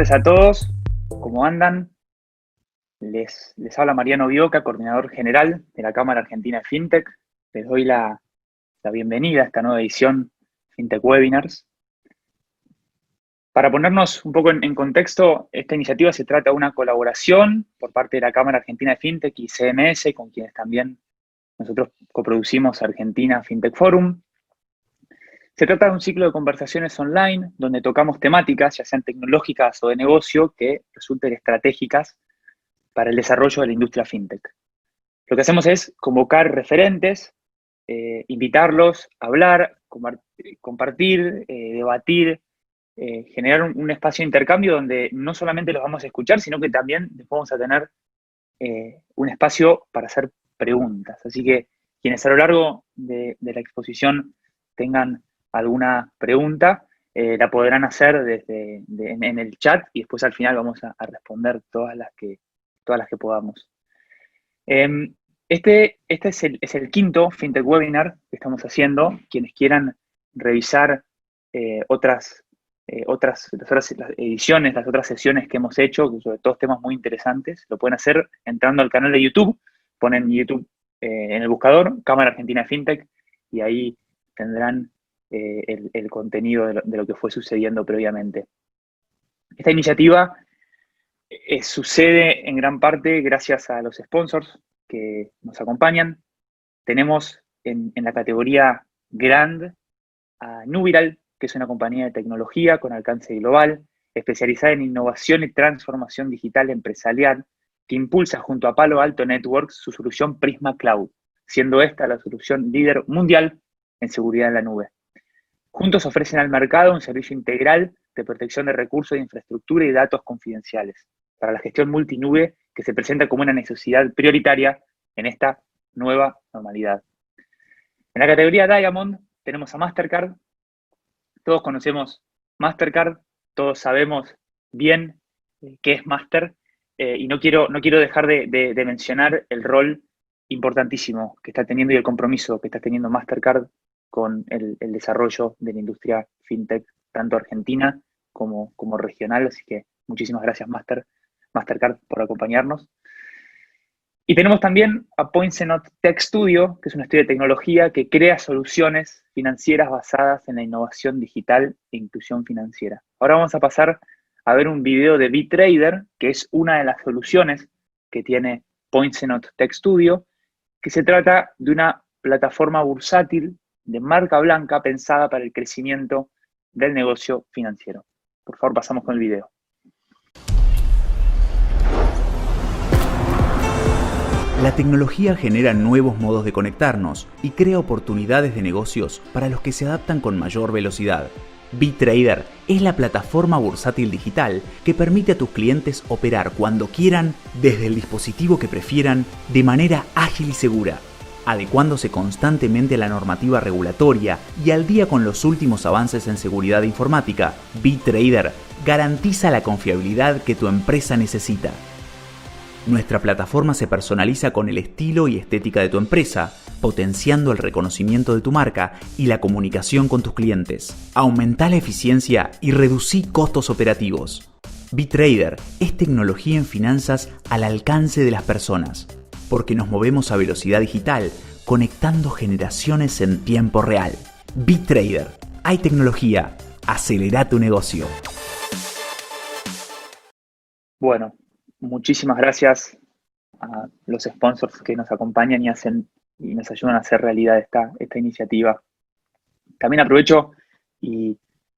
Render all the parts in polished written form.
tardes a todos, ¿cómo andan? Les habla Mariano Bioca, coordinador general de la Cámara Argentina de FinTech. Les doy la bienvenida a esta nueva edición FinTech Webinars. Para ponernos un poco en contexto, esta iniciativa se trata de una colaboración por parte de la Cámara Argentina de FinTech y CMS, con quienes también nosotros coproducimos Argentina FinTech Forum. Se trata de un ciclo de conversaciones online donde tocamos temáticas, ya sean tecnológicas o de negocio, que resulten estratégicas para el desarrollo de la industria fintech. Lo que hacemos es convocar referentes, invitarlos a hablar, compartir, debatir, generar un espacio de intercambio donde no solamente los vamos a escuchar, sino que también después vamos a tener un espacio para hacer preguntas. Así que quienes a lo largo de la exposición tengan alguna pregunta, la podrán hacer en el chat y después al final vamos a responder todas las que podamos. Este es el quinto FinTech Webinar que estamos haciendo. Quienes quieran revisar las otras ediciones, las otras sesiones que hemos hecho, sobre todos temas muy interesantes, lo pueden hacer entrando al canal de YouTube. Ponen YouTube en el buscador, Cámara Argentina de FinTech, y ahí tendrán el contenido de lo que fue sucediendo previamente. Esta iniciativa sucede en gran parte gracias a los sponsors que nos acompañan. Tenemos en la categoría Grand a Nubiral, que es una compañía de tecnología con alcance global, especializada en innovación y transformación digital empresarial, que impulsa junto a Palo Alto Networks su solución Prisma Cloud, siendo esta la solución líder mundial en seguridad en la nube. Juntos ofrecen al mercado un servicio integral de protección de recursos de infraestructura y datos confidenciales para la gestión multinube que se presenta como una necesidad prioritaria en esta nueva normalidad. En la categoría Diamond tenemos a Mastercard. Todos conocemos Mastercard, todos sabemos bien qué es Master, y no quiero dejar de mencionar el rol importantísimo que está teniendo y el compromiso que está teniendo Mastercard con el desarrollo de la industria fintech, tanto argentina como regional. Así que muchísimas gracias, Mastercard, por acompañarnos. Y tenemos también a Poinsenot Tech Studio, que es un estudio de tecnología que crea soluciones financieras basadas en la innovación digital e inclusión financiera. Ahora vamos a pasar a ver un video de BitTrader, que es una de las soluciones que tiene Poinsenot Tech Studio, que se trata de una plataforma bursátil de marca blanca pensada para el crecimiento del negocio financiero. Por favor, pasamos con el video. La tecnología genera nuevos modos de conectarnos y crea oportunidades de negocios para los que se adaptan con mayor velocidad. BitTrader es la plataforma bursátil digital que permite a tus clientes operar cuando quieran, desde el dispositivo que prefieran, de manera ágil y segura, adecuándose constantemente a la normativa regulatoria y al día con los últimos avances en seguridad informática. BitTrader garantiza la confiabilidad que tu empresa necesita. Nuestra plataforma se personaliza con el estilo y estética de tu empresa, potenciando el reconocimiento de tu marca y la comunicación con tus clientes. Aumenta la eficiencia y reducí costos operativos. BitTrader es tecnología en finanzas al alcance de las personas, porque nos movemos a velocidad digital, conectando generaciones en tiempo real. BitTrader, hay tecnología, acelera tu negocio. Bueno, muchísimas gracias a los sponsors que nos acompañan y nos ayudan a hacer realidad esta iniciativa. También aprovecho y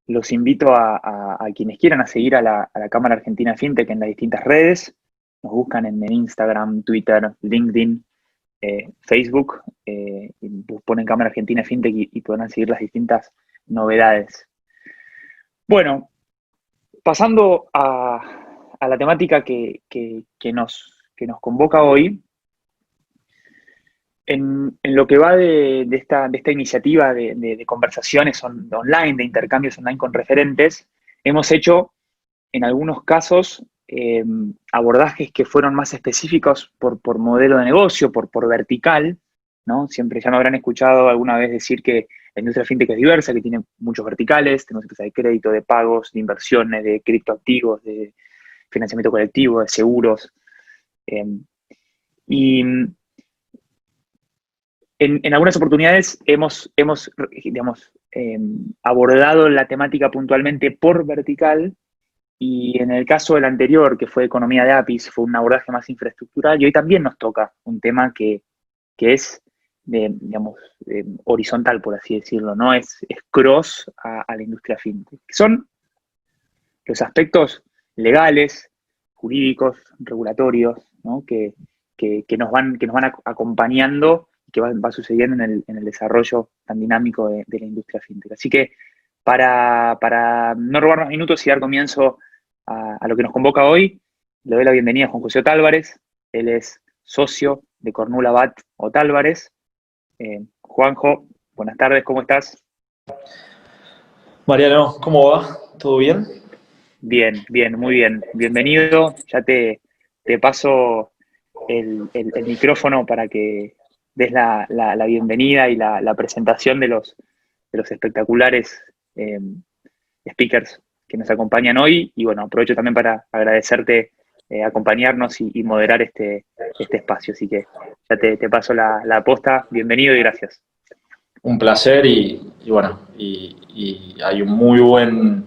los invito a quienes quieran a seguir a la Cámara Argentina FinTech en las distintas redes. Nos buscan en Instagram, Twitter, LinkedIn, Facebook, y ponen Cámara Argentina FinTech y podrán seguir las distintas novedades. Bueno, pasando a la temática que nos convoca hoy, en lo que va de esta iniciativa de conversaciones online, de intercambios online con referentes, hemos hecho en algunos casos abordajes que fueron más específicos por modelo de negocio, por vertical, ¿no? Siempre ya me habrán escuchado alguna vez decir que La industria fintech es diversa, que tiene muchos verticales, tenemos empresas de crédito, de pagos, de inversiones, de criptoactivos, de financiamiento colectivo, de seguros. Y en algunas oportunidades hemos digamos, abordado la temática puntualmente por vertical, y en el caso del anterior, que fue economía de APIs, fue un abordaje más infraestructural, y hoy también nos toca un tema que es, digamos, horizontal, por así decirlo, ¿no? Es cross a la industria fintech, que son los aspectos legales, jurídicos, regulatorios, ¿no? que nos van acompañando, que va sucediendo en el desarrollo tan dinámico de la industria fintech. Así que para no robar más minutos y dar comienzo a lo que nos convoca hoy, le doy la bienvenida a Juan José Otálvarez. Él es socio de Cornul Abad Otálvarez. Juanjo, buenas tardes, ¿cómo estás? Mariano, ¿cómo va? ¿Todo bien? Bien, bien, muy bien. Bienvenido. Ya te paso el micrófono para que des la bienvenida y la presentación de los espectaculares speakers que nos acompañan hoy. Y bueno, aprovecho también para agradecerte acompañarnos y moderar este espacio. Así que ya te paso la posta. Bienvenido y gracias. Un placer y hay un muy buen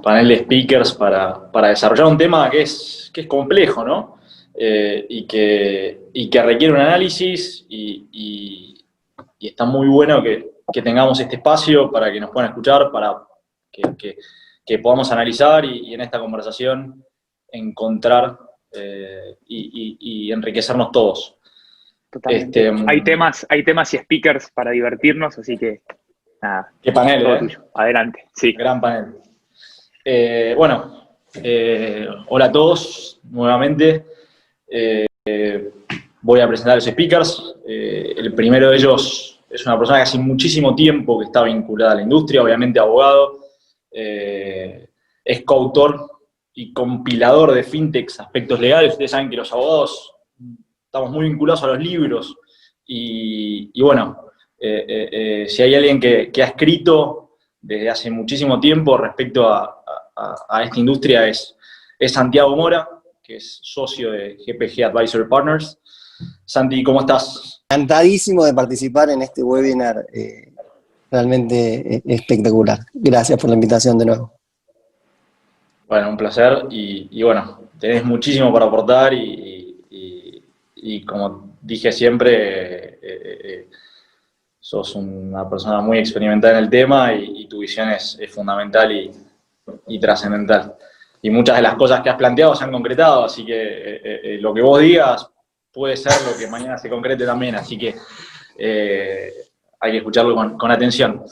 panel de speakers para desarrollar un tema que es complejo, ¿no? Y que requiere un análisis y está muy bueno que tengamos este espacio para que nos puedan escuchar, para que podamos analizar y en esta conversación encontrar y enriquecernos todos. Totalmente. Hay temas y speakers para divertirnos, así que nada. Qué panel, todo tuyo. Adelante. Sí. Gran panel. Hola a todos, nuevamente. Voy a presentar a los speakers. El primero de ellos es una persona que hace muchísimo tiempo que está vinculada a la industria, obviamente abogado. Es coautor y compilador de fintechs, aspectos legales. Ustedes saben que los abogados estamos muy vinculados a los libros. Si hay alguien que ha escrito desde hace muchísimo tiempo respecto a esta industria es Santiago Mora, que es socio de GPG Advisory Partners. Santi, ¿cómo estás? Encantadísimo de participar en este webinar, realmente espectacular. Gracias por la invitación de nuevo. Bueno, un placer y tenés muchísimo para aportar y como dije siempre, sos una persona muy experimentada en el tema y tu visión es fundamental y trascendental. Y muchas de las cosas que has planteado se han concretado, así que lo que vos digas puede ser lo que mañana se concrete también, así que hay que escucharlo con atención.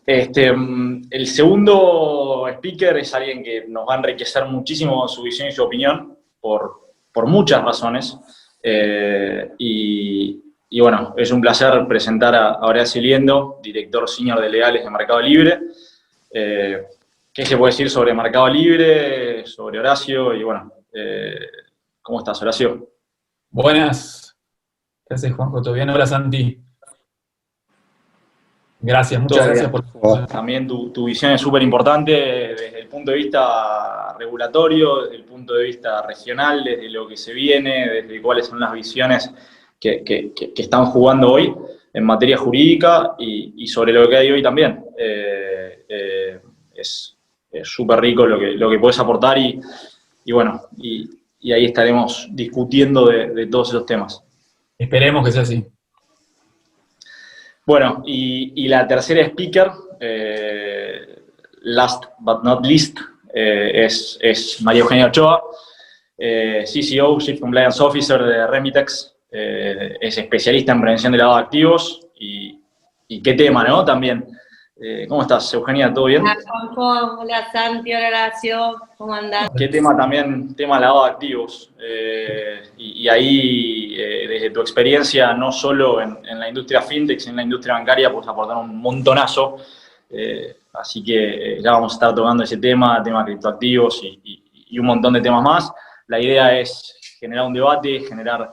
El segundo speaker es alguien que nos va a enriquecer muchísimo su visión y su opinión por muchas razones. Es un placer presentar a Horacio Liendo, director senior de legales de Mercado Libre. ¿Qué se puede decir sobre Mercado Libre, sobre Horacio? ¿Cómo estás, Horacio? Buenas. ¿Qué haces, Juanjo? ¿Todo bien? Hola, Santi. Gracias, muchas gracias por... También tu visión es súper importante desde el punto de vista regulatorio, desde el punto de vista regional, desde lo que se viene, desde cuáles son las visiones que están jugando hoy en materia jurídica y sobre lo que hay hoy también. Es súper rico lo que puedes aportar y ahí estaremos discutiendo de todos esos temas. Esperemos que sea así. Bueno, y la tercera speaker, last but not least, es María Eugenia Ochoa, CCO, Chief Compliance Officer de Remitex, es especialista en prevención de lavado de activos y qué tema, ¿no? También. ¿Cómo estás, Eugenia? ¿Todo bien? Hola, Juanjo. Hola, Santi. Hola, Horacio. ¿Cómo andás? ¿Qué tema también? Tema lavado de activos. Ahí, desde tu experiencia, no solo en la industria fintech, sino en la industria bancaria, puedes aportar un montonazo. Así que ya vamos a estar tocando ese tema criptoactivos y un montón de temas más. La idea es generar un debate, generar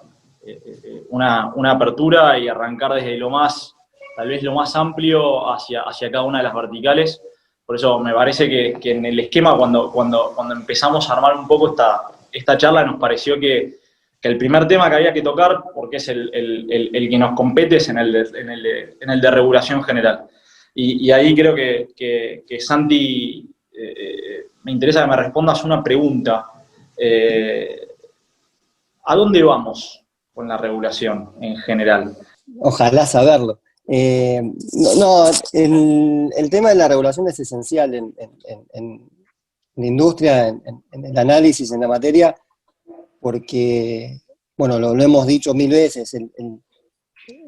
una apertura y arrancar desde lo más tal vez lo más amplio hacia cada una de las verticales. Por eso me parece que en el esquema, cuando empezamos a armar un poco esta charla, nos pareció que el primer tema que había que tocar, porque es el que nos compete, es en el de regulación general. Y ahí creo que Santi, me interesa que me respondas una pregunta. ¿A dónde vamos con la regulación en general? Ojalá saberlo. El tema de la regulación es esencial en la industria, en el análisis, en la materia, porque, bueno, lo hemos dicho mil veces,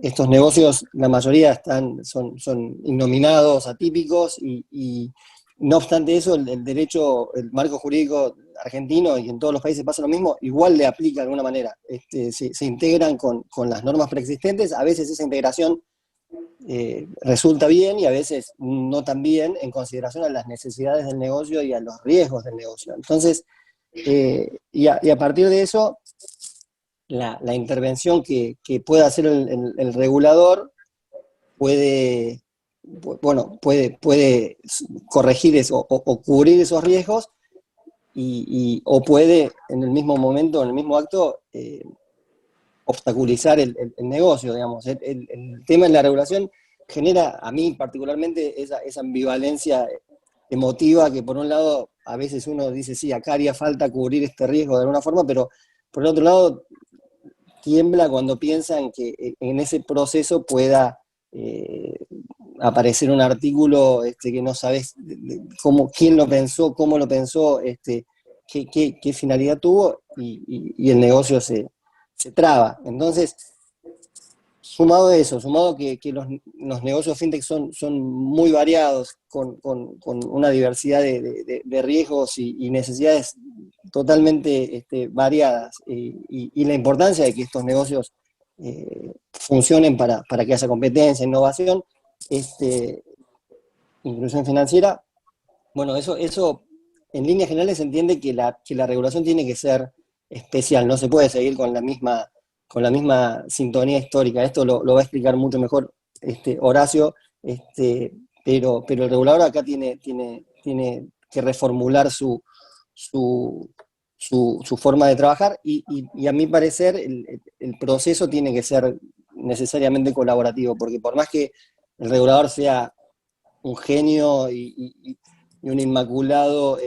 estos negocios, la mayoría son innominados, atípicos, y no obstante eso, el derecho, el marco jurídico argentino, y en todos los países pasa lo mismo, igual le aplica de alguna manera. Se integran con las normas preexistentes, a veces esa integración resulta bien y a veces no tan bien en consideración a las necesidades del negocio y a los riesgos del negocio. Entonces, y a partir de eso, la intervención que pueda hacer el regulador puede corregir eso o cubrir esos riesgos o puede en el mismo momento, en el mismo acto, obstaculizar el negocio, digamos. El tema de la regulación genera, a mí particularmente, esa ambivalencia emotiva que por un lado a veces uno dice, sí, acá haría falta cubrir este riesgo de alguna forma, pero por el otro lado tiembla cuando piensa en que en ese proceso pueda aparecer un artículo que no sabes quién lo pensó, cómo lo pensó, qué finalidad tuvo, y el negocio se traba. Entonces, sumado a eso, sumado que los negocios fintech son muy variados, con una diversidad de riesgos y necesidades totalmente variadas, y la importancia de que estos negocios funcionen para que haya competencia, innovación, inclusión financiera. Bueno, eso en líneas generales se entiende que la regulación tiene que ser especial, no se puede seguir con la misma sintonía histórica. Esto lo va a explicar mucho mejor Horacio, pero el regulador acá tiene que reformular su forma de trabajar, y a mi parecer el proceso tiene que ser necesariamente colaborativo, porque por más que el regulador sea un genio y un inmaculado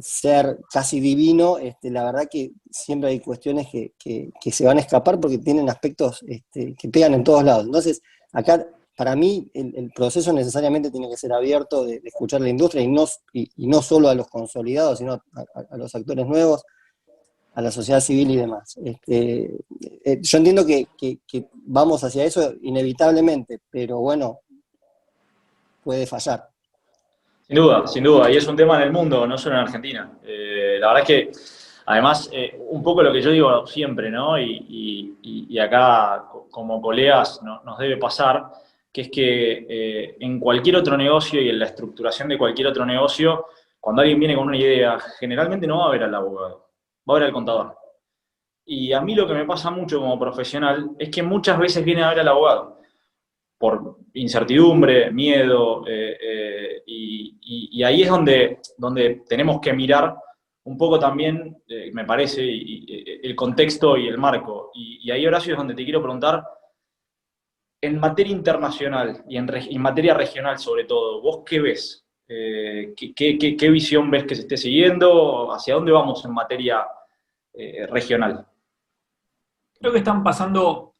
ser casi divino, la verdad que siempre hay cuestiones que se van a escapar porque tienen aspectos que pegan en todos lados. Entonces, acá, para mí, el proceso necesariamente tiene que ser abierto de escuchar a la industria, y no solo a los consolidados, sino a los actores nuevos, a la sociedad civil y demás. Yo entiendo que vamos hacia eso inevitablemente, pero bueno, puede fallar. Sin duda, y es un tema en el mundo, no solo en Argentina. La verdad es que, además, un poco lo que yo digo siempre, ¿no? Y acá, como colegas, nos debe pasar, que es que en cualquier otro negocio y en la estructuración de cualquier otro negocio, cuando alguien viene con una idea, generalmente no va a ver al abogado, va a ver al contador. Y a mí lo que me pasa mucho como profesional es que muchas veces viene a ver al abogado por incertidumbre, miedo, y ahí es donde tenemos que mirar un poco también, me parece, el contexto y el marco. Y ahí, Horacio, es donde te quiero preguntar, en materia internacional y en materia regional sobre todo, ¿vos qué ves? ¿Qué visión ves que se esté siguiendo? ¿Hacia dónde vamos en materia regional? Creo que está pasando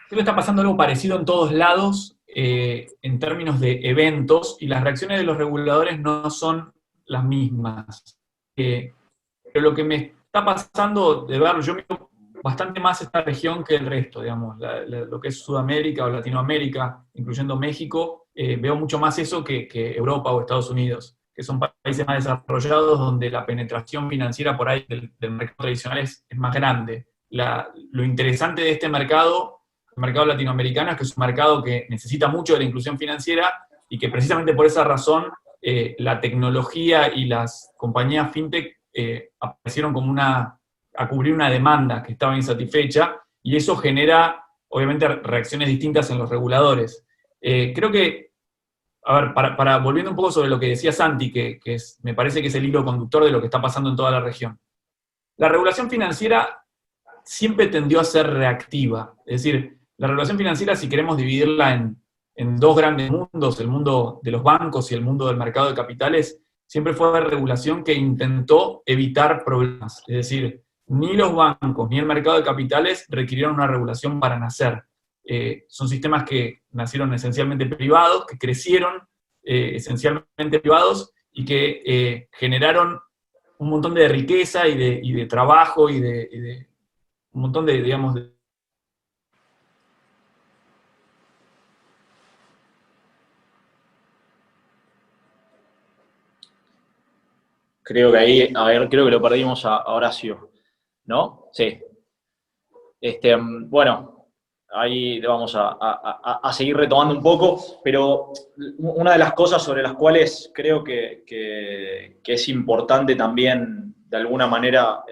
algo parecido en todos lados en términos de eventos, y las reacciones de los reguladores no son las mismas. Pero lo que me está pasando de verlo, yo miro bastante más esta región que el resto, digamos, lo que es Sudamérica o Latinoamérica, incluyendo México, veo mucho más eso que Europa o Estados Unidos, que son países más desarrollados donde la penetración financiera por ahí del mercado tradicional es más grande. Lo interesante de este mercado, el mercado latinoamericano, es que es un mercado que necesita mucho de la inclusión financiera, y que precisamente por esa razón la tecnología y las compañías fintech aparecieron como a cubrir una demanda que estaba insatisfecha, y eso genera obviamente reacciones distintas en los reguladores. Creo que, a ver, volviendo un poco sobre lo que decía Santi, me parece que es el hilo conductor de lo que está pasando en toda la región. La regulación financiera siempre tendió a ser reactiva. Es decir, la regulación financiera, si queremos dividirla en dos grandes mundos, el mundo de los bancos y el mundo del mercado de capitales, siempre fue una regulación que intentó evitar problemas. Es decir, ni los bancos ni el mercado de capitales requirieron una regulación para nacer. Son sistemas que nacieron esencialmente privados, que crecieron esencialmente privados y que generaron un montón de riqueza y de trabajo y de un montón de, digamos, Creo que ahí, a ver, creo que lo perdimos a Horacio, ¿no? Sí. Bueno, ahí vamos a seguir retomando un poco, pero una de las cosas sobre las cuales creo que es importante también, de alguna manera,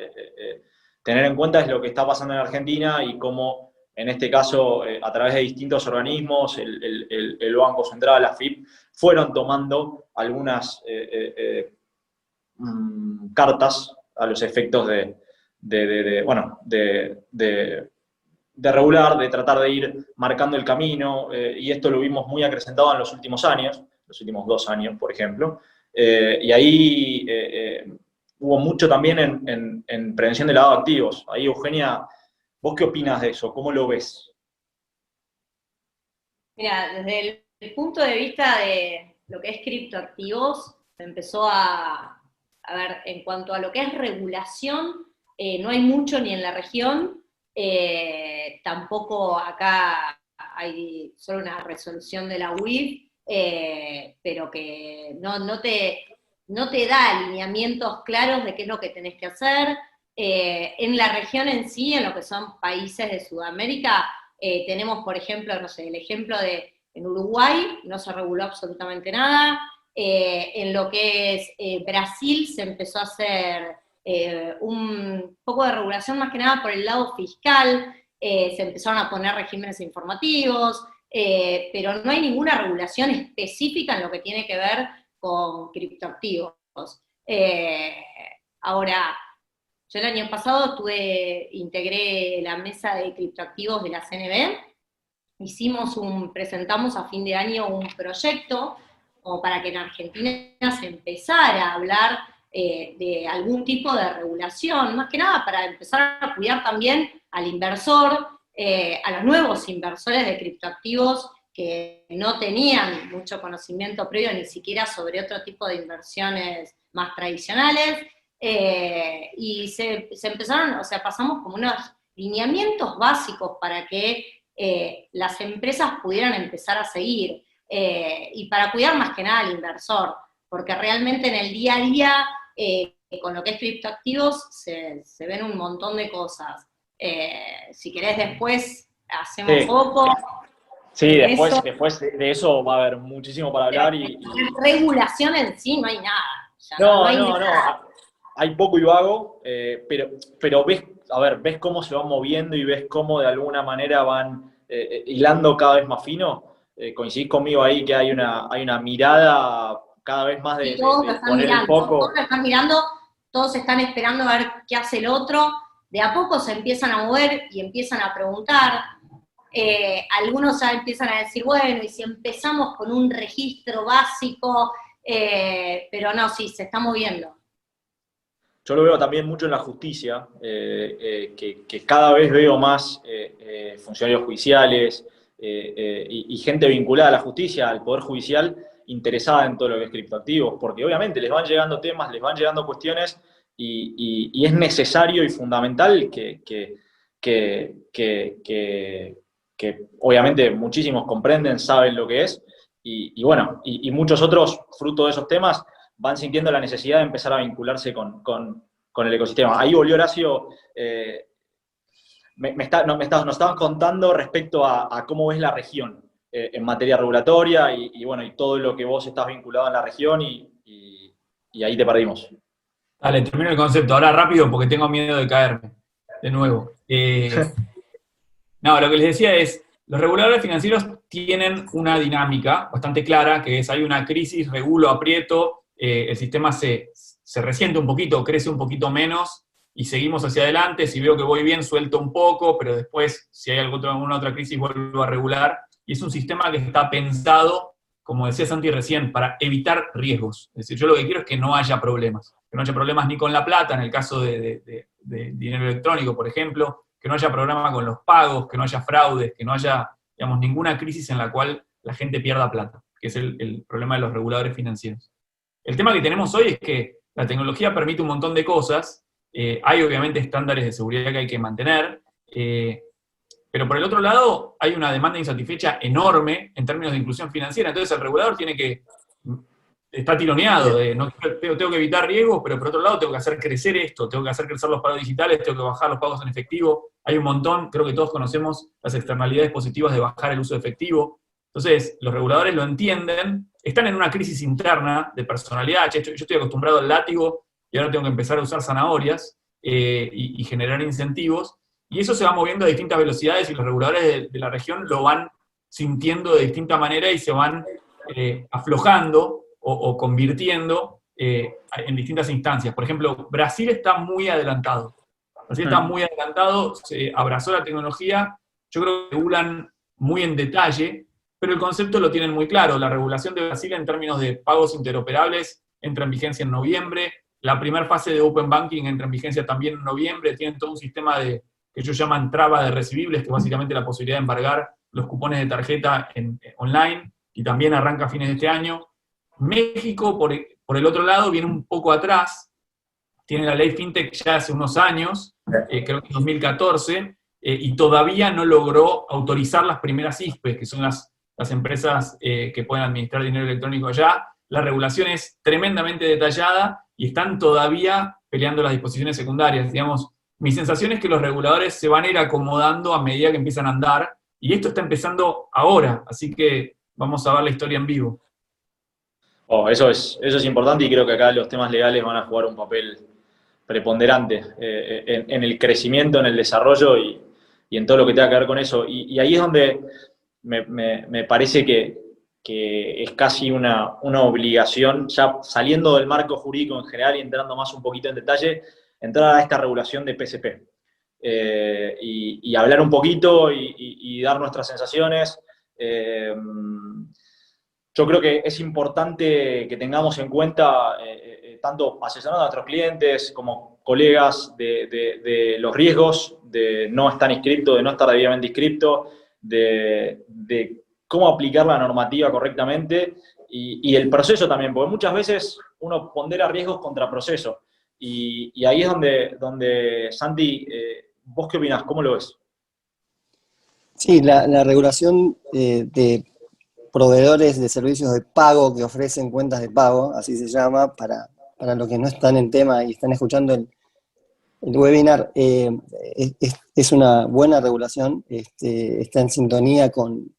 tener en cuenta es lo que está pasando en Argentina y cómo, en este caso, a través de distintos organismos, el Banco Central, la AFIP, fueron tomando algunas cartas a los efectos de regular, de tratar de ir marcando el camino, y esto lo vimos muy acrecentado en los últimos años, los últimos 2 años, por ejemplo, y ahí hubo mucho también en prevención de lavado de activos. Ahí, Eugenia, ¿vos qué opinas de eso? ¿Cómo lo ves? Mira, desde el punto de vista de lo que es criptoactivos, se empezó a ver, en cuanto a lo que es regulación, no hay mucho ni en la región, tampoco acá hay solo una resolución de la UIF, pero que no te da alineamientos claros de qué es lo que tenés que hacer. En la región en sí, en lo que son países de Sudamérica, tenemos, por ejemplo, no sé, el ejemplo de en Uruguay no se reguló absolutamente nada. En lo que es Brasil se empezó a hacer un poco de regulación más que nada por el lado fiscal, se empezaron a poner regímenes informativos, pero no hay ninguna regulación específica en lo que tiene que ver con criptoactivos. Ahora, yo el año pasado integré la mesa de criptoactivos de la CNB, presentamos a fin de año un proyecto como para que en Argentina se empezara a hablar de algún tipo de regulación, más que nada para empezar a cuidar también al inversor, a los nuevos inversores de criptoactivos que no tenían mucho conocimiento previo ni siquiera sobre otro tipo de inversiones más tradicionales, y se empezaron, o sea, pasamos como unos lineamientos básicos para que las empresas pudieran empezar a seguir, y para cuidar más que nada al inversor, porque realmente en el día a día, con lo que es criptoactivos, se ven un montón de cosas. Si querés después hacemos foco. Sí, después de eso va a haber muchísimo para hablar. Y regulación en sí no hay nada. No, hay poco y vago, pero ves cómo se van moviendo y ves cómo de alguna manera van hilando cada vez más fino. Coincidís conmigo ahí que hay una mirada cada vez más de poner el foco. Todos lo están mirando, todos están esperando a ver qué hace el otro. De a poco se empiezan a mover y empiezan a preguntar. Algunos ya empiezan a decir, bueno, y si empezamos con un registro básico, pero no, sí, se está moviendo. Yo lo veo también mucho en la justicia, que cada vez veo más funcionarios judiciales y gente vinculada a la justicia, al Poder Judicial, interesada en todo lo que es criptoactivos, porque obviamente les van llegando temas, les van llegando cuestiones y es necesario y fundamental que obviamente muchísimos comprenden, saben lo que es, y bueno, y muchos otros, fruto de esos temas, van sintiendo la necesidad de empezar a vincularse con el ecosistema. Ahí volvió Horacio, nos estabas contando respecto a cómo ves la región en materia regulatoria y bueno, y todo lo que vos estás vinculado en la región y ahí te perdimos. Dale, termino el concepto. Ahora rápido porque tengo miedo de caerme de nuevo. No, lo que les decía es, los reguladores financieros tienen una dinámica bastante clara, que es, hay una crisis, regulo, aprieto, el sistema se resiente un poquito, crece un poquito menos, y seguimos hacia adelante. Si veo que voy bien, suelto un poco, pero después, si hay alguna otra crisis, vuelvo a regular. Y es un sistema que está pensado, como decía Santi recién, para evitar riesgos. Es decir, yo lo que quiero es que no haya problemas. Que no haya problemas ni con la plata, en el caso de dinero electrónico, por ejemplo, que no haya problema con los pagos, que no haya fraudes, que no haya, digamos, ninguna crisis en la cual la gente pierda plata, que es el problema de los reguladores financieros. El tema que tenemos hoy es que la tecnología permite un montón de cosas. Hay obviamente estándares de seguridad que hay que mantener, pero por el otro lado hay una demanda insatisfecha enorme en términos de inclusión financiera. Entonces el regulador está tironeado de no, tengo que evitar riesgos, pero por otro lado tengo que hacer crecer esto, tengo que hacer crecer los pagos digitales, tengo que bajar los pagos en efectivo. Hay un montón, creo que todos conocemos las externalidades positivas de bajar el uso de efectivo. Entonces los reguladores lo entienden, están en una crisis interna de personalidad. Yo estoy acostumbrado al látigo y ahora tengo que empezar a usar zanahorias y generar incentivos, y eso se va moviendo a distintas velocidades, y los reguladores de la región lo van sintiendo de distinta manera y se van aflojando o convirtiendo en distintas instancias. Por ejemplo, Brasil está muy adelantado. Brasil está muy adelantado, se abrazó la tecnología, yo creo que regulan muy en detalle, pero el concepto lo tienen muy claro. La regulación de Brasil en términos de pagos interoperables entra en vigencia en noviembre. La primera fase de Open Banking entra en vigencia también en noviembre. Tienen todo un sistema que ellos llaman traba de recibibles, que es básicamente la posibilidad de embargar los cupones de tarjeta online, y también arranca a fines de este año. México, por el otro lado, viene un poco atrás. Tiene la ley FinTech ya hace unos años, creo que en 2014, y todavía no logró autorizar las primeras ISPES, que son las empresas que pueden administrar dinero electrónico allá. La regulación es tremendamente detallada y están todavía peleando las disposiciones secundarias. Digamos, mi sensación es que los reguladores se van a ir acomodando a medida que empiezan a andar, y esto está empezando ahora, así que vamos a ver la historia en vivo. Eso es importante, y creo que acá los temas legales van a jugar un papel preponderante en el crecimiento, en el desarrollo y en todo lo que tenga que ver con eso. Y ahí es donde me parece que es casi una obligación, ya saliendo del marco jurídico en general y entrando más un poquito en detalle, entrar a esta regulación de PCP. Y hablar un poquito y dar nuestras sensaciones. Yo creo que es importante que tengamos en cuenta, tanto asesorando a nuestros clientes como colegas, de los riesgos de no estar inscripto, de no estar debidamente inscripto, de cómo aplicar la normativa correctamente y el proceso también, porque muchas veces uno pondera riesgos contra proceso. Y ahí es donde Santi, ¿vos qué opinás? ¿Cómo lo ves? Sí, la regulación de proveedores de servicios de pago que ofrecen cuentas de pago, así se llama, para los que no están en tema y están escuchando el webinar, es una buena regulación, está en sintonía con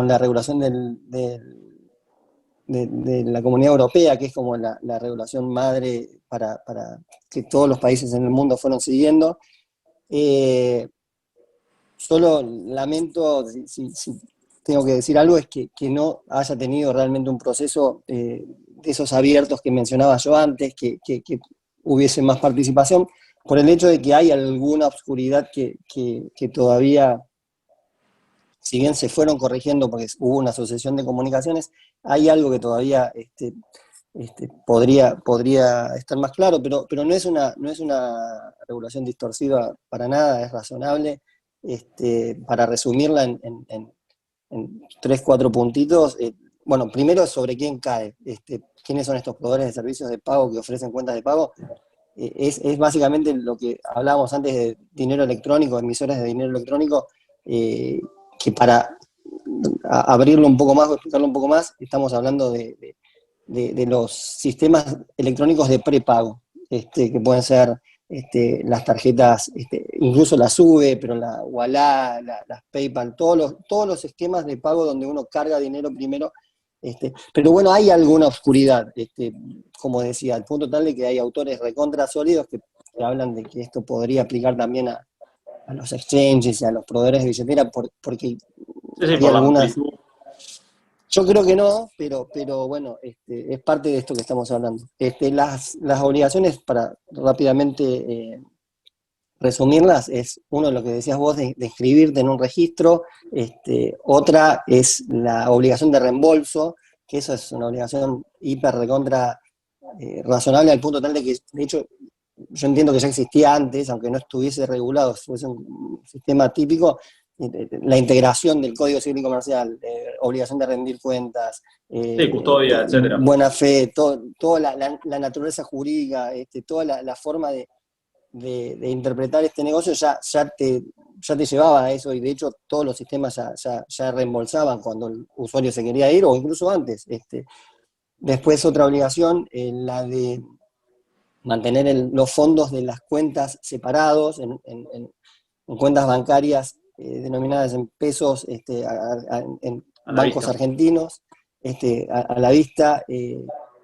la regulación de la Comunidad Europea, que es como la regulación madre para que todos los países en el mundo fueron siguiendo. Solo lamento, si tengo que decir algo, es que no haya tenido realmente un proceso de esos abiertos que mencionaba yo antes, que hubiese más participación, por el hecho de que hay alguna oscuridad que todavía, si bien se fueron corrigiendo porque hubo una asociación de comunicaciones, hay algo que todavía podría estar más claro, pero no es una regulación distorsiva para nada, es razonable. Para resumirla en 3-4 puntitos, bueno, primero sobre quién cae, quiénes son estos proveedores de servicios de pago que ofrecen cuentas de pago. Es básicamente lo que hablábamos antes de dinero electrónico, emisores de dinero electrónico, que para abrirlo un poco más o explicarlo un poco más, estamos hablando de los sistemas electrónicos de prepago, que pueden ser las tarjetas, incluso la SUBE, pero la Ualá, las PayPal, todos los esquemas de pago donde uno carga dinero primero. Pero bueno, hay alguna oscuridad, como decía, al punto tal de que hay autores recontra sólidos que hablan de que esto podría aplicar también a los exchanges y a los proveedores de billetera, porque Sí, hay por la algunas... amplitud. Yo creo que no, pero bueno, es parte de esto que estamos hablando. Las obligaciones, para rápidamente resumirlas, es uno, lo que decías vos, de inscribirte en un registro. Otra es la obligación de reembolso, que eso es una obligación hiper recontra razonable, al punto tal de que, de hecho, yo entiendo que ya existía antes, aunque no estuviese regulado, fuese un sistema típico, la integración del Código Civil y Comercial, obligación de rendir cuentas, Sí, custodia, etcétera. buena fe, toda la naturaleza jurídica, toda la forma de interpretar este negocio ya te llevaba a eso, y de hecho todos los sistemas ya reembolsaban cuando el usuario se quería ir, o incluso antes. Después otra obligación, la de mantener los fondos de las cuentas separados en cuentas bancarias denominadas en pesos, en bancos argentinos, a la vista.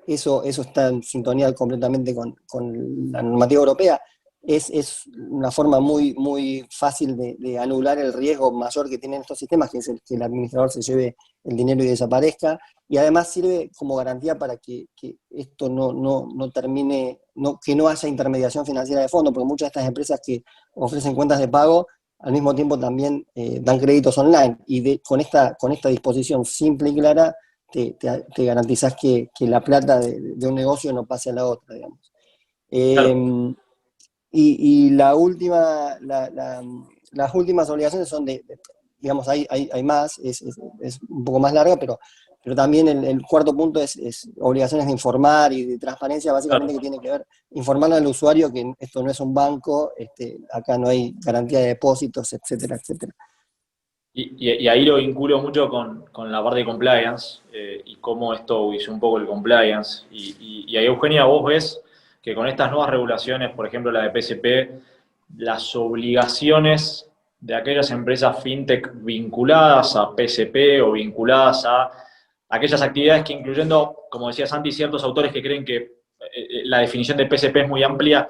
Eso está en sintonía completamente con la normativa europea. Es una forma muy, muy fácil de anular el riesgo mayor que tienen estos sistemas, que es el que el administrador se lleve el dinero y desaparezca, y además sirve como garantía para que esto no termine, que no haya intermediación financiera de fondo, porque muchas de estas empresas que ofrecen cuentas de pago al mismo tiempo también dan créditos online, y con esta disposición simple y clara te garantizás que la plata de un negocio no pase a la otra, digamos. Claro. Y las últimas obligaciones son digamos, hay más, es un poco más larga, pero también el cuarto punto es obligaciones de informar y de transparencia, básicamente, Claro. que tiene que ver, informarle al usuario que esto no es un banco, acá no hay garantía de depósitos, etcétera, etcétera. Y ahí lo vinculo mucho con la parte de compliance, y cómo esto hizo un poco el compliance. Y ahí, Eugenia, vos ves que con estas nuevas regulaciones, por ejemplo la de PSP, las obligaciones de aquellas empresas fintech vinculadas a PSP o vinculadas a aquellas actividades que, incluyendo, como decía Santi, ciertos autores que creen que la definición de PSP es muy amplia,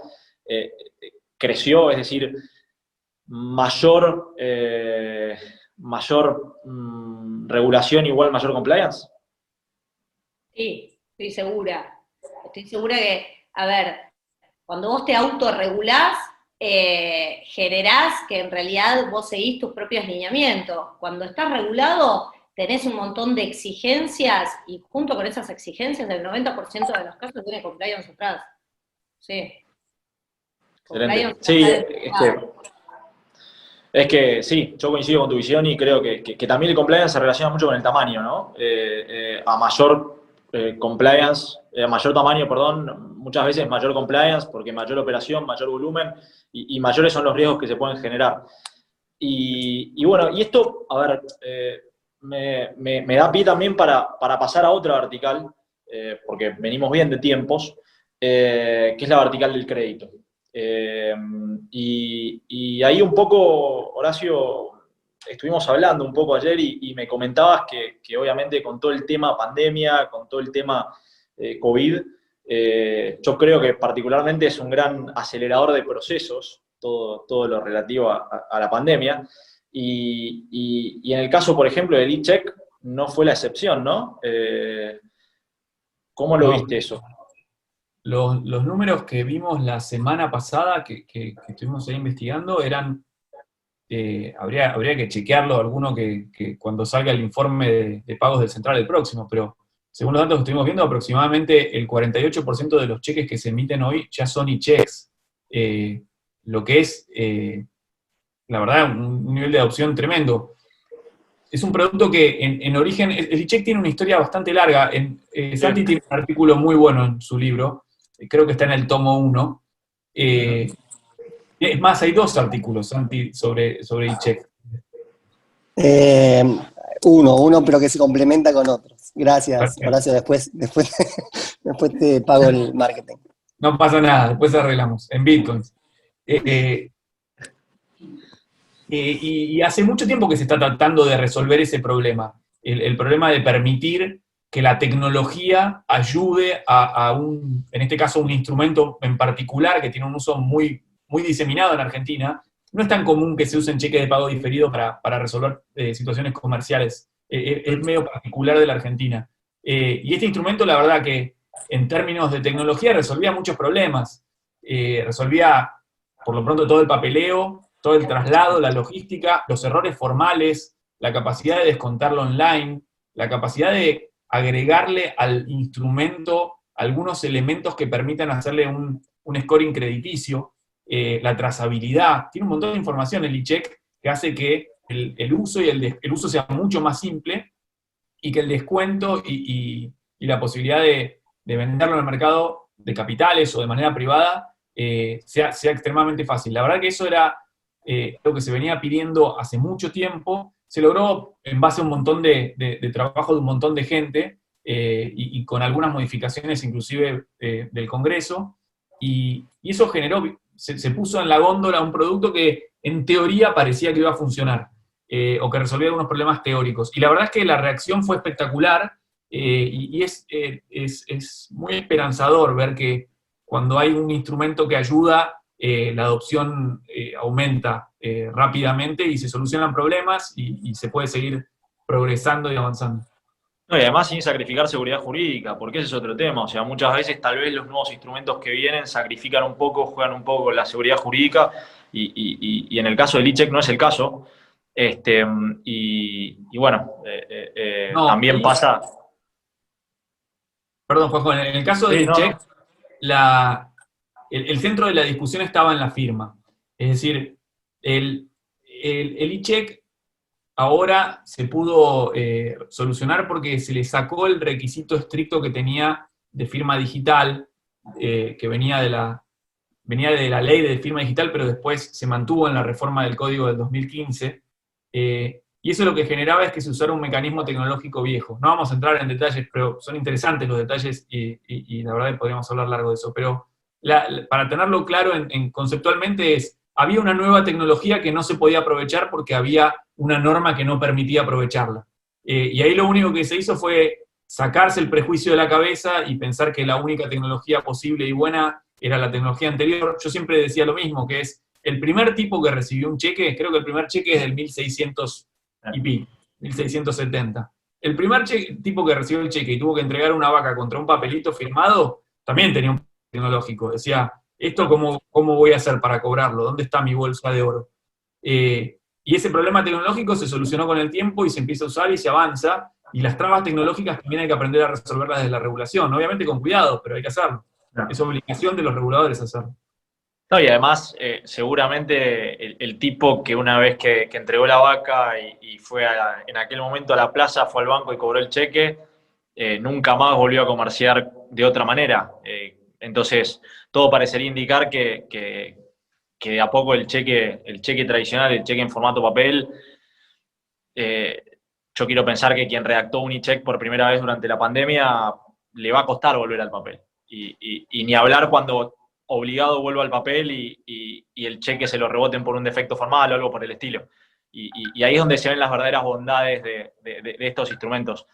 creció, es decir, mayor regulación igual mayor compliance. Sí, estoy segura. Estoy segura que, a ver, cuando vos te autorregulás, generás que en realidad vos seguís tus propios lineamientos. Cuando estás regulado, tenés un montón de exigencias, y junto con esas exigencias, el 90% de los casos tiene compliance atrás. Sí. Excelente. Sí, es que sí, yo coincido con tu visión, y creo que también el compliance se relaciona mucho con el tamaño, ¿no? A mayor compliance, a mayor tamaño, perdón, muchas veces mayor compliance, porque mayor operación, mayor volumen, y mayores son los riesgos que se pueden generar. Y bueno, y esto, a ver, me da pie también para pasar a otra vertical, porque venimos bien de tiempos, que es la vertical del crédito. Y ahí un poco, Horacio, estuvimos hablando un poco ayer, y me comentabas que obviamente con todo el tema pandemia, con todo el tema COVID, yo creo que particularmente es un gran acelerador de procesos, todo lo relativo a la pandemia, y en el caso, por ejemplo, del e-check, no fue la excepción, ¿no? ¿Cómo lo viste eso? Los números que vimos la semana pasada, que estuvimos ahí investigando, eran, habría que chequearlo, alguno que cuando salga el informe de pagos del Central el próximo, pero según los datos que estuvimos viendo, aproximadamente el 48% de los cheques que se emiten hoy ya son e-checks, lo que es, la verdad, un nivel de adopción tremendo. Es un producto que en origen, el e-check tiene una historia bastante larga. Santi tiene un artículo muy bueno en su libro, creo que está en el tomo 1. Es más, hay 2 artículos, Santi, sobre e-check. Uno, pero que se complementa con otros. Gracias, Perfecto. Horacio, después te pago el marketing. No pasa nada, después arreglamos, en bitcoins. Y hace mucho tiempo que se está tratando de resolver ese problema, el problema de permitir que la tecnología ayude en este caso, un instrumento en particular que tiene un uso muy, muy diseminado en Argentina, no es tan común que se usen cheques de pago diferido para resolver situaciones comerciales. Es medio particular de la Argentina. Y este instrumento, la verdad que en términos de tecnología resolvía muchos problemas. Resolvía, por lo pronto, todo el papeleo, todo el traslado, la logística, los errores formales, la capacidad de descontarlo online, la capacidad de agregarle al instrumento algunos elementos que permitan hacerle un scoring crediticio, la trazabilidad. Tiene un montón de información el e-check que hace que el uso el uso sea mucho más simple y que el descuento y la posibilidad de venderlo en el mercado de capitales o de manera privada sea extremadamente fácil. La verdad que eso era lo que se venía pidiendo hace mucho tiempo. Se logró en base a un montón de trabajo de un montón de gente y con algunas modificaciones inclusive del Congreso, y eso generó, se puso en la góndola un producto que en teoría parecía que iba a funcionar, o que resolvía algunos problemas teóricos. Y la verdad es que la reacción fue espectacular, y es muy esperanzador ver que cuando hay un instrumento que ayuda, la adopción aumenta rápidamente y se solucionan problemas y se puede seguir progresando y avanzando. No, y además sin sacrificar seguridad jurídica, porque ese es otro tema. O sea, muchas veces tal vez los nuevos instrumentos que vienen sacrifican un poco, juegan un poco con la seguridad jurídica, y en el caso del e-check no es el caso. Y bueno, No, también pasa... Perdón, Juanjo, en el caso del Sí, no, e-check, no. el centro de la discusión estaba en la firma. Es decir, el e-check ahora se pudo solucionar porque se le sacó el requisito estricto que tenía de firma digital, que venía de la ley de firma digital, pero después se mantuvo en la reforma del código del 2015. Y eso lo que generaba es que se usara un mecanismo tecnológico viejo. No vamos a entrar en detalles, pero son interesantes los detalles y la verdad que podríamos hablar largo de eso. Pero para tenerlo claro conceptualmente había una nueva tecnología que no se podía aprovechar porque había una norma que no permitía aprovecharla. Y ahí lo único que se hizo fue sacarse el prejuicio de la cabeza y pensar que la única tecnología posible y buena era la tecnología anterior. Yo siempre decía lo mismo, que es el primer tipo que recibió un cheque, creo que el primer cheque es del 1600 y pi, 1670. El primer tipo que recibió el cheque y tuvo que entregar una vaca contra un papelito firmado, también tenía un tecnológico. Decía, ¿esto cómo voy a hacer para cobrarlo? ¿Dónde está mi bolsa de oro? Y ese problema tecnológico se solucionó con el tiempo y se empieza a usar y se avanza, y las trabas tecnológicas también hay que aprender a resolverlas desde la regulación, obviamente con cuidado, pero hay que hacerlo. Es obligación de los reguladores hacerlo. No, y además, seguramente el tipo que una vez que entregó la vaca y fue en aquel momento a la plaza, fue al banco y cobró el cheque, nunca más volvió a comerciar de otra manera. Entonces, todo parecería indicar que de a poco el cheque tradicional, el cheque en formato papel, yo quiero pensar que quien redactó un e-check por primera vez durante la pandemia le va a costar volver al papel. Y ni hablar cuando obligado vuelva al papel y el cheque se lo reboten por un defecto formal o algo por el estilo. Y ahí es donde se ven las verdaderas bondades de estos instrumentos.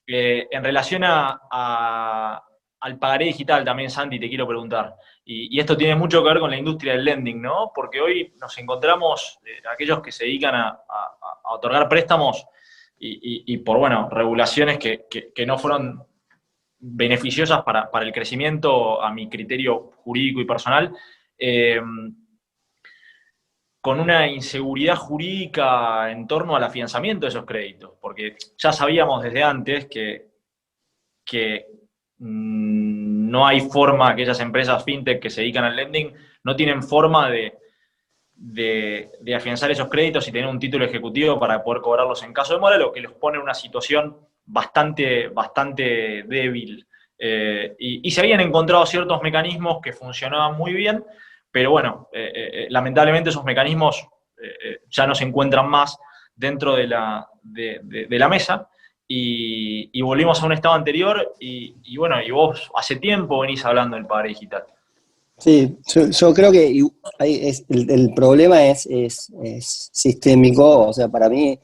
En relación al pagaré digital también, Santi, te quiero preguntar. Y esto tiene mucho que ver con la industria del lending, ¿no? Porque hoy nos encontramos, aquellos que se dedican a otorgar préstamos y por, bueno, regulaciones que no fueron beneficiosas para el crecimiento, a mi criterio jurídico y personal, con una inseguridad jurídica en torno al afianzamiento de esos créditos, porque ya sabíamos desde antes que no hay forma, aquellas empresas fintech que se dedican al lending no tienen forma de afianzar esos créditos y tener un título ejecutivo para poder cobrarlos en caso de mora, lo que los pone en una situación bastante débil. Y se habían encontrado ciertos mecanismos que funcionaban muy bien, pero bueno, lamentablemente esos mecanismos ya no se encuentran más dentro de la mesa, y volvimos a un estado anterior, y bueno, y vos hace tiempo venís hablando del pagaré digital. Sí, yo creo que el problema es sistémico. O sea, para mí,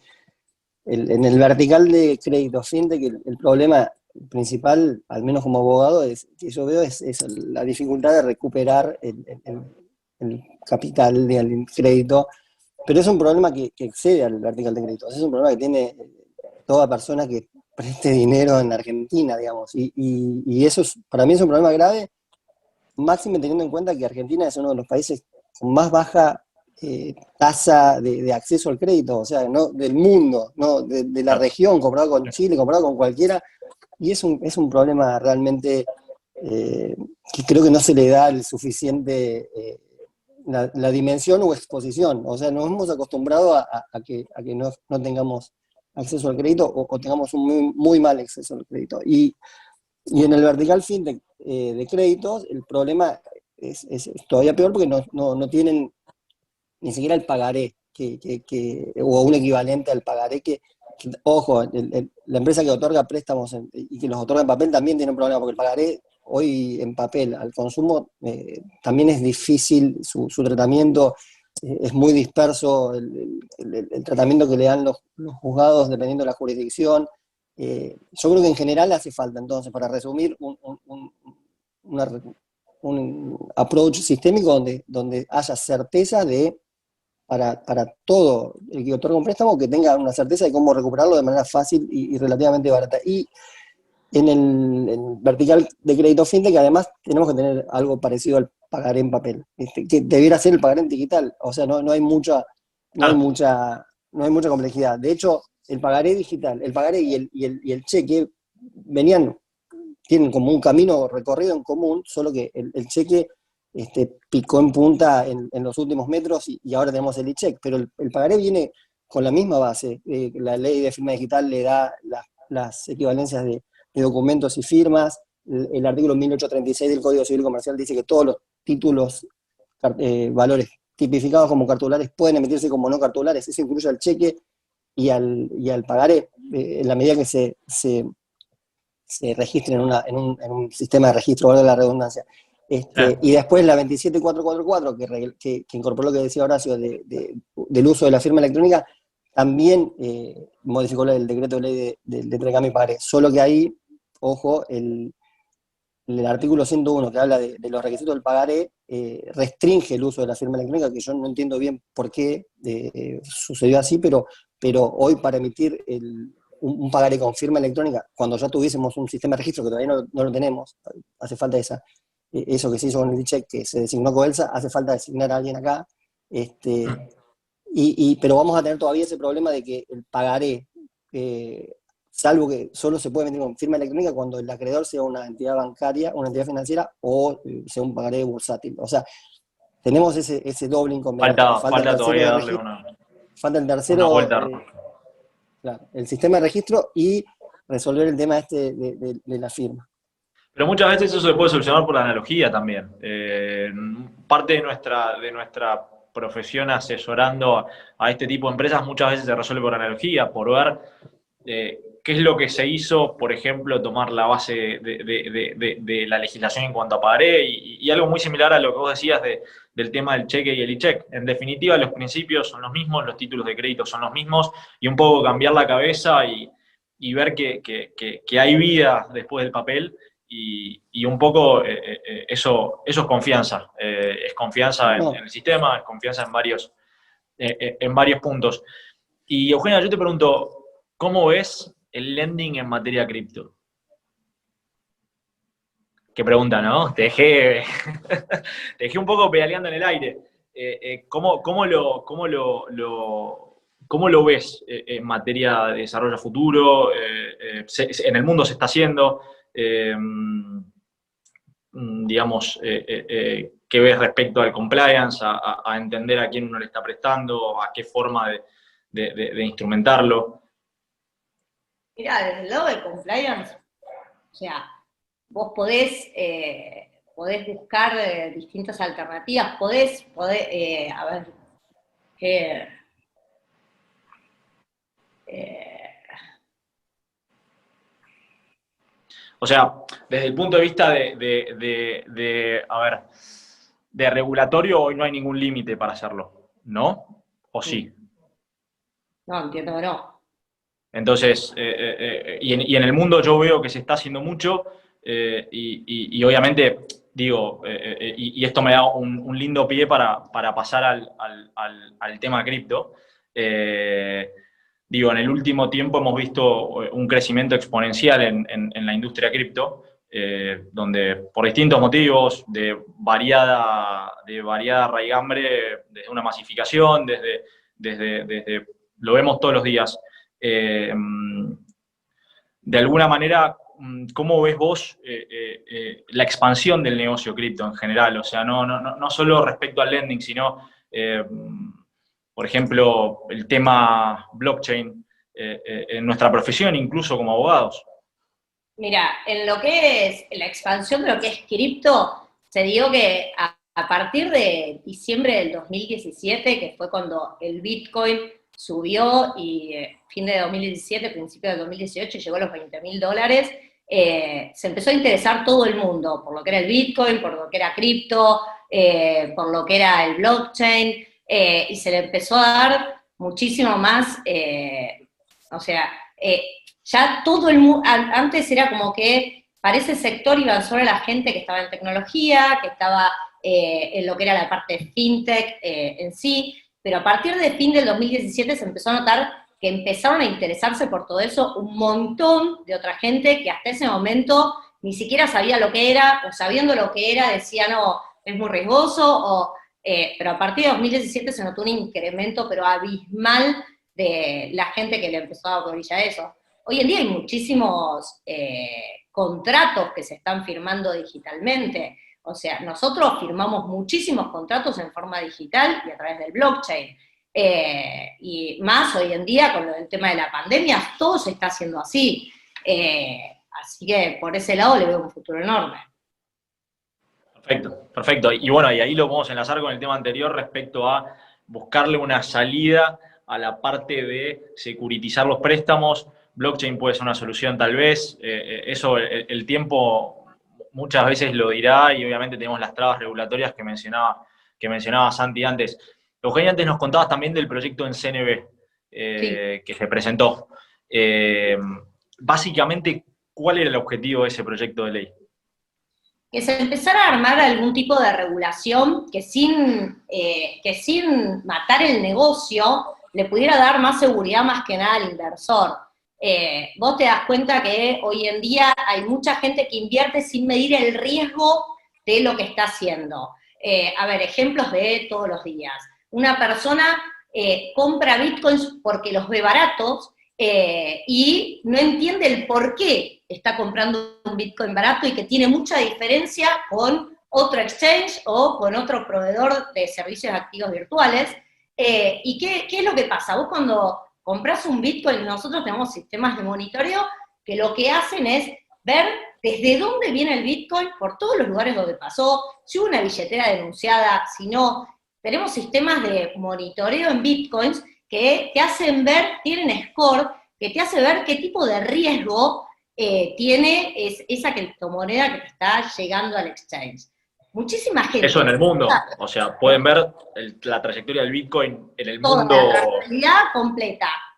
en el vertical de crédito fintech, el problema principal, al menos como abogado, que yo veo es la dificultad de recuperar el capital del crédito pero es un problema que excede al vertical de créditos, es un problema que tiene toda persona que preste dinero en Argentina, digamos, y eso para mí es un problema grave, máximo teniendo en cuenta que Argentina es uno de los países con más baja tasa de acceso al crédito, o sea, no del mundo, no de la región, comparado con Chile, comparado con cualquiera, y es un problema realmente que creo que no se le da el suficiente la dimensión o exposición, o sea, nos hemos acostumbrado a que no tengamos acceso al crédito o tengamos un muy mal acceso al crédito. Y en el vertical fintech de créditos, el problema es todavía peor porque no tienen ni siquiera el pagaré, o un equivalente al pagaré ojo, la empresa que otorga préstamos y que los otorga en papel también tiene un problema, porque el pagaré hoy en papel al consumo también es difícil su tratamiento, es muy disperso el tratamiento que le dan los juzgados dependiendo de la jurisdicción. Yo creo que en general hace falta, entonces, para resumir, un approach sistémico donde haya certeza para todo el que otorga un préstamo, que tenga una certeza de cómo recuperarlo de manera fácil y relativamente barata. Y en el vertical de crédito fintech, además, tenemos que tener algo parecido al pagaré en papel, que debiera ser el pagaré en digital. O sea, no hay mucha complejidad. De hecho, el pagaré digital, el pagaré y el cheque tienen como un camino recorrido en común, solo que el cheque picó en punta en los últimos metros y ahora tenemos el e-check, pero el pagaré viene con la misma base. La ley de firma digital le da las equivalencias de documentos y firmas. El artículo 1836 del Código Civil Comercial dice que todos los títulos, valores tipificados como cartulares pueden emitirse como no cartulares. Eso incluye al cheque y al pagaré, en la medida que se registren en un sistema de registro, valga la redundancia. Y después la 27444, que incorporó lo que decía Horacio del uso de la firma electrónica, también modificó el decreto de ley de intercambio y pagaré. Solo que ahí, ojo, el artículo 101, que habla de los requisitos del pagaré, restringe el uso de la firma electrónica, que yo no entiendo bien por qué sucedió así, pero hoy para emitir un pagaré con firma electrónica, cuando ya tuviésemos un sistema de registro, que todavía no lo tenemos, hace falta eso que se hizo con el e-check, que se designó Codelsa, hace falta designar a alguien acá, pero vamos a tener todavía ese problema de que el pagaré, salvo que solo se puede emitir con firma electrónica cuando el acreedor sea una entidad bancaria, una entidad financiera, o sea un pagaré bursátil. O sea, tenemos ese doble inconveniente. Falta todavía darle falta el tercero, una vuelta. Claro, el sistema de registro y resolver el tema de la firma. Pero muchas veces eso se puede solucionar por la analogía también. Parte de nuestra profesión asesorando a este tipo de empresas muchas veces se resuelve por analogía, por ver qué es lo que se hizo, por ejemplo, tomar la base de la legislación en cuanto a pagaré y algo muy similar a lo que vos decías del tema del cheque y el e-check. En definitiva, los principios son los mismos, los títulos de crédito son los mismos y un poco cambiar la cabeza y ver que hay vida después del papel. Y un poco eso es confianza. Es confianza en el sistema, es confianza en varios puntos. Y Eugenia, yo te pregunto, ¿cómo ves el lending en materia cripto? Qué pregunta, ¿no? Te dejé un poco pedaleando en el aire. ¿Cómo lo ves en materia de desarrollo futuro? En el mundo se está haciendo. Digamos, qué ves respecto al compliance, a entender a quién uno le está prestando, a qué forma de instrumentarlo. Mirá, desde el lado del compliance, o sea, vos podés buscar distintas alternativas, podés a ver, o sea, desde el punto de vista de regulatorio, hoy no hay ningún límite para hacerlo, ¿no? ¿O sí? No, entiendo que no. Entonces, y en el mundo yo veo que se está haciendo mucho y obviamente digo, y esto me da un lindo pie para pasar al tema cripto. Digo, en el último tiempo hemos visto un crecimiento exponencial en la industria cripto, donde por distintos motivos, de variada raigambre, desde una masificación, desde lo vemos todos los días. De alguna manera, ¿cómo ves vos la expansión del negocio cripto en general? O sea, no solo respecto al lending, sino, por ejemplo, el tema blockchain en nuestra profesión, incluso como abogados. Mira, en lo que es la expansión de lo que es cripto, se dio que a partir de diciembre del 2017, que fue cuando el Bitcoin subió y fin de 2017, principio del 2018, llegó a los $20.000, se empezó a interesar todo el mundo por lo que era el Bitcoin, por lo que era cripto, por lo que era el blockchain, y se le empezó a dar muchísimo más, ya todo el mundo, antes era como que para ese sector iban solo la gente que estaba en tecnología, que estaba en lo que era la parte fintech en sí, pero a partir de fin del 2017 se empezó a notar que empezaron a interesarse por todo eso un montón de otra gente que hasta ese momento ni siquiera sabía lo que era, o sabiendo lo que era decía, no, es muy riesgoso, pero a partir de 2017 se notó un incremento, pero abismal, de la gente que le empezó a dar bolilla a eso. Hoy en día hay muchísimos contratos que se están firmando digitalmente. O sea, nosotros firmamos muchísimos contratos en forma digital y a través del blockchain. Y más hoy en día, con el tema de la pandemia, todo se está haciendo así. Así que por ese lado le veo un futuro enorme. Perfecto, perfecto. Y bueno, y ahí lo podemos enlazar con el tema anterior respecto a buscarle una salida a la parte de securitizar los préstamos. Blockchain puede ser una solución tal vez, eso el tiempo muchas veces lo dirá, y obviamente tenemos las trabas regulatorias que mencionaba Santi antes. Eugenia, antes nos contabas también del proyecto en CNB sí, que se presentó. Básicamente, ¿cuál era el objetivo de ese proyecto de ley? Que se empezara a armar algún tipo de regulación que sin matar el negocio le pudiera dar más seguridad más que nada al inversor. Vos te das cuenta que hoy en día hay mucha gente que invierte sin medir el riesgo de lo que está haciendo. A ver, ejemplos de todos los días. Una persona compra bitcoins porque los ve baratos y no entiende el por qué está comprando un bitcoin barato y que tiene mucha diferencia con otro exchange o con otro proveedor de servicios activos virtuales. ¿Y qué es lo que pasa? Vos cuando compras un bitcoin, nosotros tenemos sistemas de monitoreo que lo que hacen es ver desde dónde viene el bitcoin, por todos los lugares donde pasó, si hubo una billetera denunciada, si no. Tenemos sistemas de monitoreo en bitcoins que te hacen ver, tienen score, que te hace ver qué tipo de riesgo tiene esa criptomoneda que te está llegando al exchange. Muchísima gente. Eso en el mundo, o sea, pueden ver la trayectoria del Bitcoin en el mundo. La trazabilidad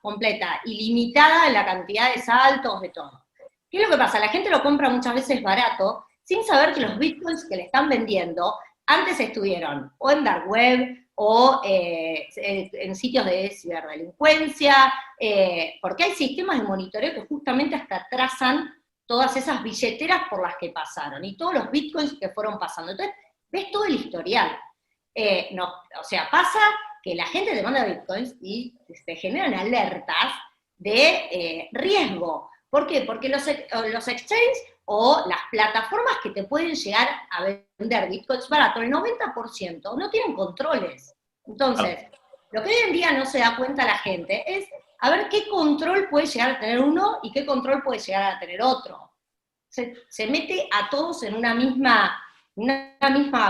completa, ilimitada en la cantidad de saltos, de todo. ¿Qué es lo que pasa? La gente lo compra muchas veces barato, sin saber que los Bitcoins que le están vendiendo antes estuvieron o en dark web, o en sitios de ciberdelincuencia, porque hay sistemas de monitoreo que justamente hasta trazan todas esas billeteras por las que pasaron, y todos los bitcoins que fueron pasando. Entonces, ves todo el historial. O sea, pasa que la gente te manda bitcoins y se generan alertas de riesgo. ¿Por qué? Porque los exchanges o las plataformas que te pueden llegar a vender bitcoins baratos, el 90% no tienen controles. Entonces, lo que hoy en día no se da cuenta la gente es a ver qué control puede llegar a tener uno y qué control puede llegar a tener otro. Se mete a todos en una misma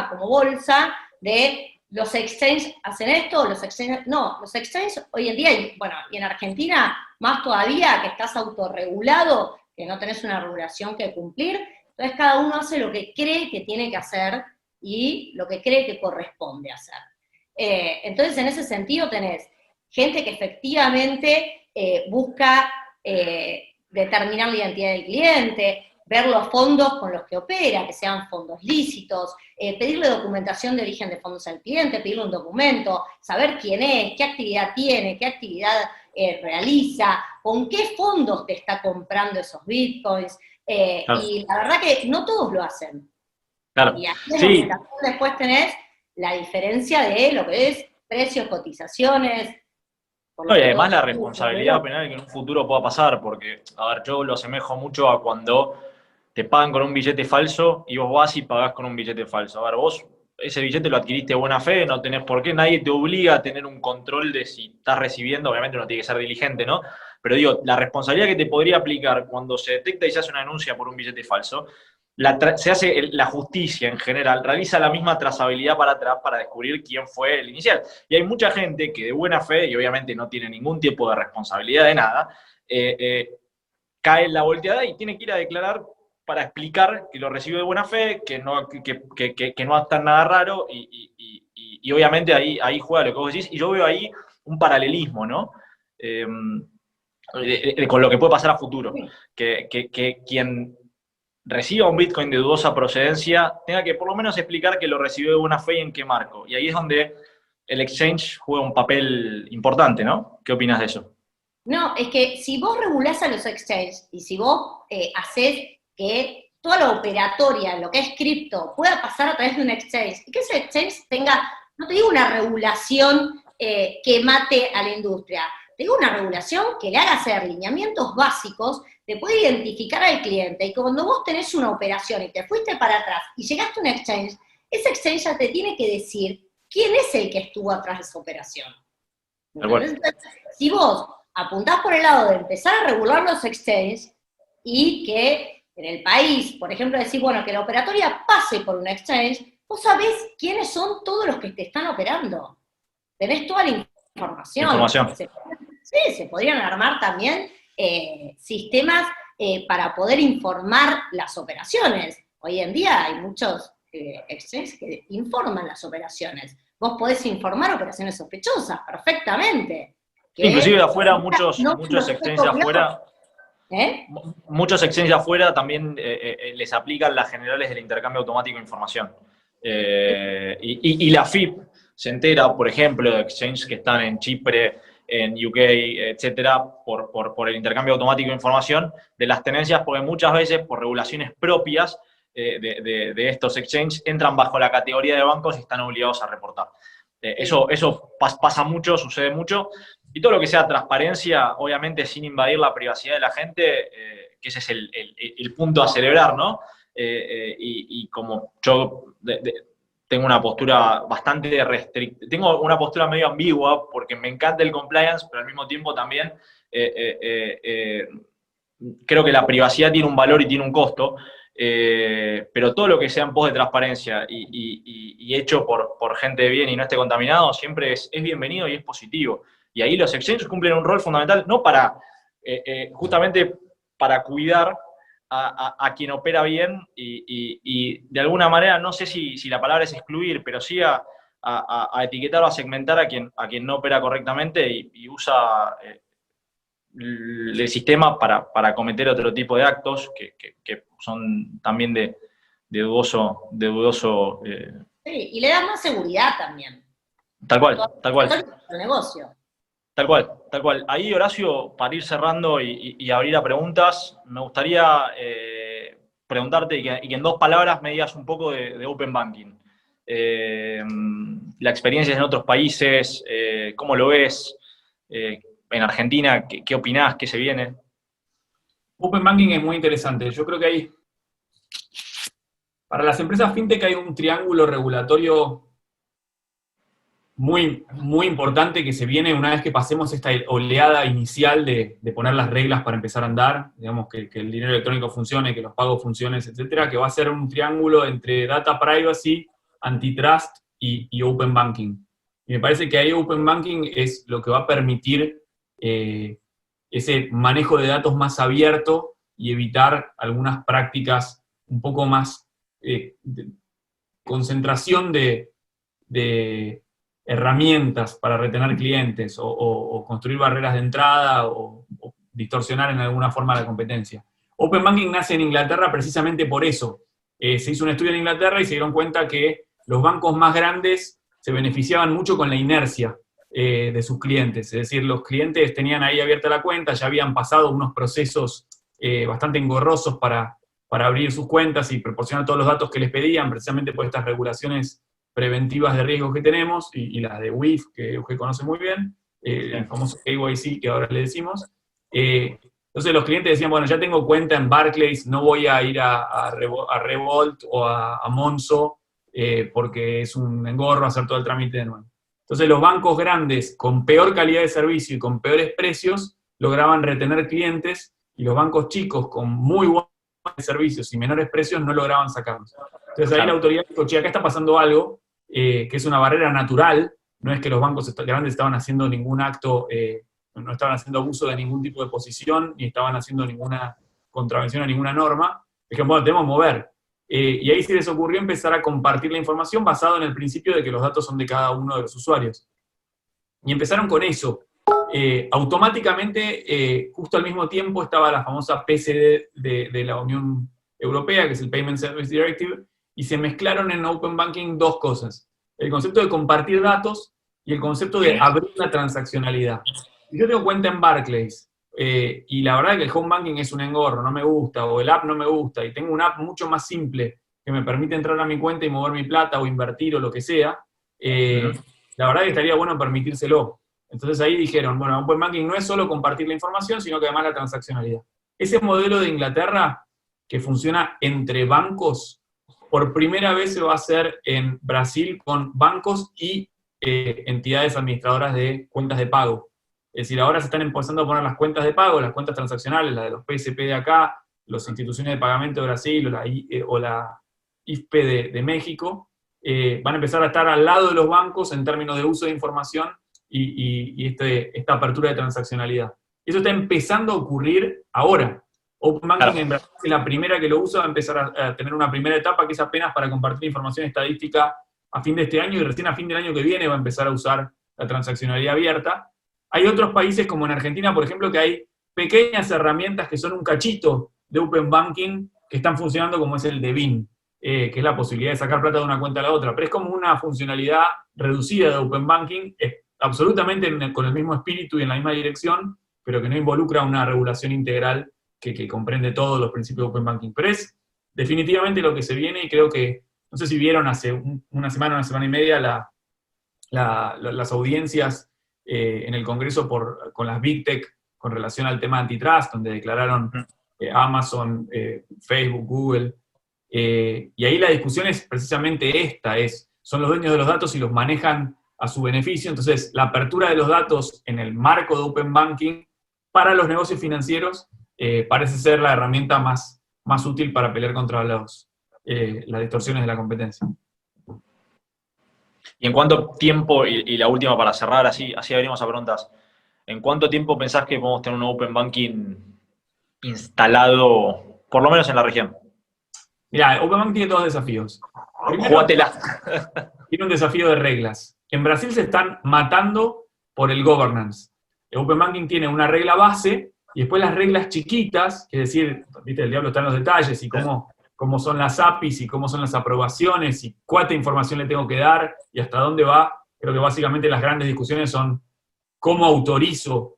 como bolsa de los exchanges hacen esto, los exchanges... No, los exchanges hoy en día, y en Argentina más todavía, que estás autorregulado, que no tenés una regulación que cumplir, entonces cada uno hace lo que cree que tiene que hacer y lo que cree que corresponde hacer. Entonces, en ese sentido tenés gente que efectivamente busca determinar la identidad del cliente, ver los fondos con los que opera, que sean fondos lícitos, pedirle documentación de origen de fondos al cliente, pedirle un documento, saber quién es, qué actividad tiene, qué actividad realiza, con qué fondos te está comprando esos bitcoins, Claro. y la verdad que no todos lo hacen. Claro. Y aquí Sí, después tenés la diferencia de lo que es precios, cotizaciones. por lo no, y que además todos la sabemos, responsabilidad penal que en un futuro pueda pasar, porque, a ver, yo lo asemejo mucho a cuando te pagan con un billete falso y vos vas y pagás con un billete falso. A ver, vos ese billete lo adquiriste de buena fe, no tenés por qué, nadie te obliga a tener un control de si estás recibiendo, obviamente uno tiene que ser diligente, ¿no? Pero digo, la responsabilidad que te podría aplicar cuando se detecta y se hace una denuncia por un billete falso, se hace la justicia en general, realiza la misma trazabilidad para atrás para descubrir quién fue el inicial. Y hay mucha gente que de buena fe, y obviamente no tiene ningún tipo de responsabilidad de nada, cae en la volteada y tiene que ir a declarar para explicar que lo recibió de buena fe, que no está nada raro, y obviamente ahí juega lo que vos decís, y yo veo ahí un paralelismo, ¿no? Con lo que puede pasar a futuro. Que quien reciba un Bitcoin de dudosa procedencia tenga que por lo menos explicar que lo recibió de buena fe y en qué marco. Y ahí es donde el exchange juega un papel importante, ¿no? ¿Qué opinas de eso? No, es que si vos regulás a los exchanges y si vos hacés que toda la operatoria, lo que es cripto, pueda pasar a través de un exchange, y que ese exchange tenga, no te digo una regulación que mate a la industria, te digo una regulación que le haga hacer lineamientos básicos, te puede identificar al cliente, y cuando vos tenés una operación y te fuiste para atrás y llegaste a un exchange, ese exchange ya te tiene que decir quién es el que estuvo atrás de esa operación. Entonces, si vos apuntás por el lado de empezar a regular los exchanges y que en el país, por ejemplo, decir, bueno, que la operatoria pase por un exchange, vos sabés quiénes son todos los que te están operando. Tenés toda la información. Se podrían armar también sistemas para poder informar las operaciones. Hoy en día hay muchos exchanges que informan las operaciones. Vos podés informar operaciones sospechosas perfectamente. Inclusive afuera, muchos exchanges afuera, muchos exchanges afuera también les aplican las generales del intercambio automático de información. Y la FIP se entera, por ejemplo, de exchanges que están en Chipre, en UK, etcétera, por el intercambio automático de información de las tenencias, porque muchas veces por regulaciones propias de estos exchanges entran bajo la categoría de bancos y están obligados a reportar. Eso pasa mucho, sucede mucho, y todo lo que sea transparencia, obviamente sin invadir la privacidad de la gente, que ese es el punto a celebrar, ¿no? Y como yo tengo una postura bastante restrictiva, tengo una postura medio ambigua, porque me encanta el compliance, pero al mismo tiempo también creo que la privacidad tiene un valor y tiene un costo, pero todo lo que sea en pos de transparencia y hecho por gente de bien y no esté contaminado, siempre es bienvenido y es positivo. Y ahí los exchanges cumplen un rol fundamental, no para, justamente para cuidar a quien opera bien y de alguna manera, no sé si la palabra es excluir, pero sí a etiquetar o a segmentar a quien no opera correctamente y usa el sistema para cometer otro tipo de actos que son también de dudoso sí, y le da más seguridad también. Tal cual. El negocio. Tal cual. Ahí, Horacio, para ir cerrando y abrir a preguntas, me gustaría preguntarte y que en 2 palabras me digas un poco de Open Banking. La experiencia en otros países, ¿cómo lo ves? En Argentina, ¿qué opinás? ¿Qué se viene? Open Banking es muy interesante. Yo creo que para las empresas fintech hay un triángulo regulatorio muy, muy importante que se viene una vez que pasemos esta oleada inicial de poner las reglas para empezar a andar, digamos, que el dinero electrónico funcione, que los pagos funcionen, etcétera, que va a ser un triángulo entre data privacy, antitrust y open banking. Y me parece que ahí open banking es lo que va a permitir ese manejo de datos más abierto y evitar algunas prácticas un poco más de concentración de herramientas para retener clientes o construir barreras de entrada o distorsionar en alguna forma la competencia. Open Open Banking nace en Inglaterra precisamente por eso. Se hizo un estudio en Inglaterra y se dieron cuenta que los bancos más grandes se beneficiaban mucho con la inercia de sus clientes. Es decir, los clientes tenían ahí abierta la cuenta, ya habían pasado unos procesos bastante engorrosos para abrir sus cuentas y proporcionar todos los datos que les pedían, precisamente por estas regulaciones preventivas de riesgos que tenemos, y las de WIF, que usted conoce muy bien, el famoso KYC que ahora le decimos. Entonces los clientes decían, bueno, ya tengo cuenta en Barclays, no voy a ir a Revolt o a Monzo, porque es un engorro hacer todo el trámite de nuevo. Entonces los bancos grandes, con peor calidad de servicio y con peores precios, lograban retener clientes, y los bancos chicos, con muy buenos servicios y menores precios, no lograban sacarlos. Entonces ahí la autoridad dijo, che, acá está pasando algo, que es una barrera natural, no es que los bancos grandes estaban haciendo ningún acto, no estaban haciendo abuso de ningún tipo de posición, ni estaban haciendo ninguna contravención a ninguna norma. Dijeron, bueno, tenemos que mover. Y ahí se les ocurrió empezar a compartir la información basado en el principio de que los datos son de cada uno de los usuarios. Y empezaron con eso. Automáticamente, justo al mismo tiempo, estaba la famosa PSD de la Unión Europea, que es el Payment Service Directive, y se mezclaron en Open Banking dos cosas. El concepto de compartir datos y el concepto de abrir la transaccionalidad. Si yo tengo cuenta en Barclays, y la verdad es que el home banking es un engorro, no me gusta, o el app no me gusta, y tengo una app mucho más simple que me permite entrar a mi cuenta y mover mi plata o invertir o lo que sea, la verdad que estaría bueno permitírselo. Entonces ahí dijeron, bueno, Open Banking no es solo compartir la información, sino que además la transaccionalidad. Ese modelo de Inglaterra, que funciona entre bancos, por primera vez se va a hacer en Brasil con bancos y entidades administradoras de cuentas de pago. Es decir, ahora se están empezando a poner las cuentas de pago, las cuentas transaccionales, las de los PSP de acá, las instituciones de pagamento de Brasil o la IFPE de México, van a empezar a estar al lado de los bancos en términos de uso de información y esta apertura de transaccionalidad. Eso está empezando a ocurrir ahora. Open Banking en Brasil es la primera que lo usa, va a empezar a tener una primera etapa que es apenas para compartir información estadística a fin de este año, y recién a fin del año que viene va a empezar a usar la transaccionalidad abierta. Hay otros países, como en Argentina, por ejemplo, que hay pequeñas herramientas que son un cachito de Open Banking que están funcionando, como es el de BIN, que es la posibilidad de sacar plata de una cuenta a la otra, pero es como una funcionalidad reducida de Open Banking, absolutamente con el mismo espíritu y en la misma dirección, pero que no involucra una regulación integral que comprende todos los principios de Open Banking. Pero es definitivamente lo que se viene, y creo que, no sé si vieron hace una semana y media las audiencias en el Congreso con las Big Tech con relación al tema antitrust, donde declararon Amazon, Facebook, Google, y ahí la discusión es precisamente esta, son los dueños de los datos y los manejan a su beneficio. Entonces la apertura de los datos en el marco de Open Banking para los negocios financieros parece ser la herramienta más útil para pelear contra las distorsiones de la competencia. ¿Y en cuánto tiempo, y la última para cerrar, así venimos a preguntas, ¿en cuánto tiempo pensás que podemos tener un Open Banking instalado, por lo menos en la región? Mirá, Open Banking tiene dos desafíos. Primero, Jugátela. Tiene un desafío de reglas. En Brasil se están matando por el governance. El Open Banking tiene una regla base, y después las reglas chiquitas, que es decir, ¿viste? El diablo está en los detalles, y cómo son las APIs, y cómo son las aprobaciones, y cuánta información le tengo que dar, y hasta dónde va. Creo que básicamente las grandes discusiones son cómo autorizo,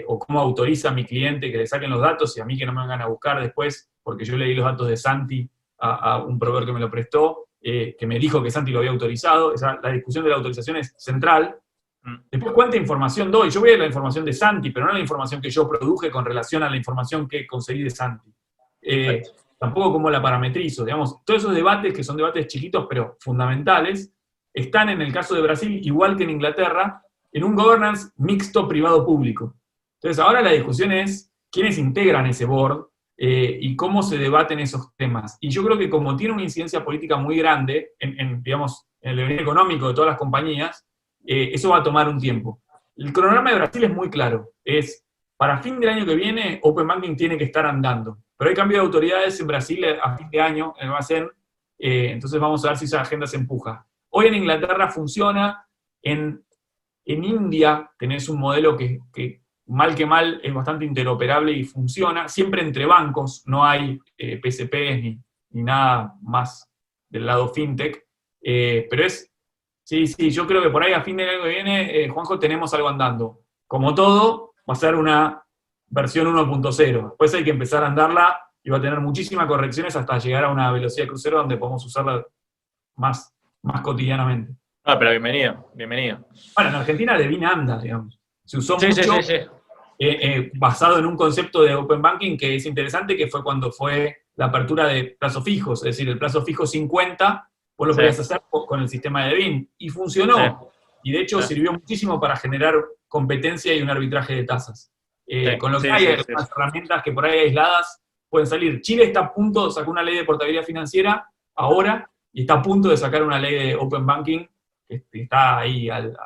o cómo autoriza a mi cliente que le saquen los datos, y a mí que no me vengan a buscar después, porque yo le di los datos de Santi a un proveedor que me lo prestó, que me dijo que Santi lo había autorizado. La discusión de la autorización es central. Después, ¿cuánta información doy? Yo voy a la información de Santi, pero no la información que yo produje con relación a la información que conseguí de Santi. Tampoco cómo la parametrizo. Digamos, todos esos debates, que son debates chiquitos pero fundamentales, están en el caso de Brasil, igual que en Inglaterra, en un governance mixto privado-público. Entonces ahora la discusión es quiénes integran ese board y cómo se debaten esos temas. Y yo creo que como tiene una incidencia política muy grande digamos, en el devenir económico de todas las compañías, eso va a tomar un tiempo. El cronograma de Brasil es muy claro. Para fin del año que viene, Open Banking tiene que estar andando. Pero hay cambio de autoridades en Brasil a fin de año, en el Bacen, entonces vamos a ver si esa agenda se empuja. Hoy en Inglaterra funciona, en India tenés un modelo que mal que mal es bastante interoperable y funciona, siempre entre bancos, no hay PSPs ni nada más del lado fintech, pero sí, yo creo que por ahí a fin del año que viene, Juanjo, tenemos algo andando. Como todo, va a ser una versión 1.0, después hay que empezar a andarla y va a tener muchísimas correcciones hasta llegar a una velocidad de crucero donde podemos usarla más cotidianamente. Ah, pero bienvenido. Bueno, en Argentina Devin anda, digamos. Se usó Sí, mucho sí. basado en un concepto de Open Banking que es interesante, que fue cuando fue la apertura de plazos fijos, es decir, el plazo fijo 50, vos lo podías hacer con el sistema de Devin, y funcionó. Sí. Y de hecho sirvió muchísimo para generar competencia y un arbitraje de tasas. Con lo que hay algunas herramientas que por ahí aisladas pueden salir. Chile está a punto, sacó una ley de portabilidad financiera ahora, y está a punto de sacar una ley de Open Banking, que está ahí al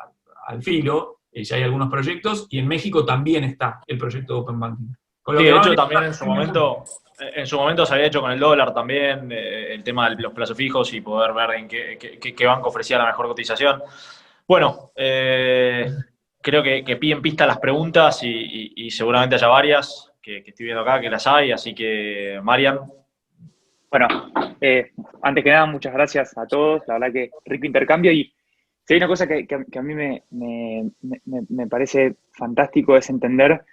filo, ya hay algunos proyectos, y en México también está el proyecto de Open Banking. Con lo Sí, que de va a hecho venir- también en su momento se había hecho con el dólar también, el tema de los plazos fijos y poder ver en qué banco ofrecía la mejor cotización. Bueno, creo que piden pista las preguntas y seguramente haya varias que estoy viendo acá, que las hay, así que Marian. Bueno, antes que nada, muchas gracias a todos. La verdad que rico intercambio. Y si hay una cosa que a mí me parece fantástico es entender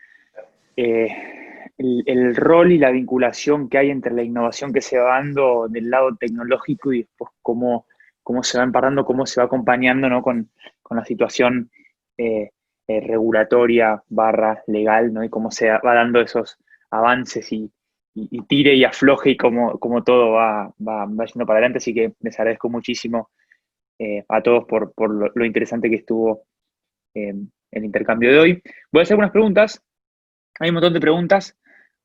el rol y la vinculación que hay entre la innovación que se va dando del lado tecnológico y después cómo se va emparando, cómo se va acompañando, ¿no? con la situación regulatoria / legal, ¿no? Y cómo se va dando esos avances y tire y afloje y cómo todo va yendo para adelante. Así que les agradezco muchísimo a todos por lo interesante que estuvo el intercambio de hoy. Voy a hacer algunas preguntas. Hay un montón de preguntas,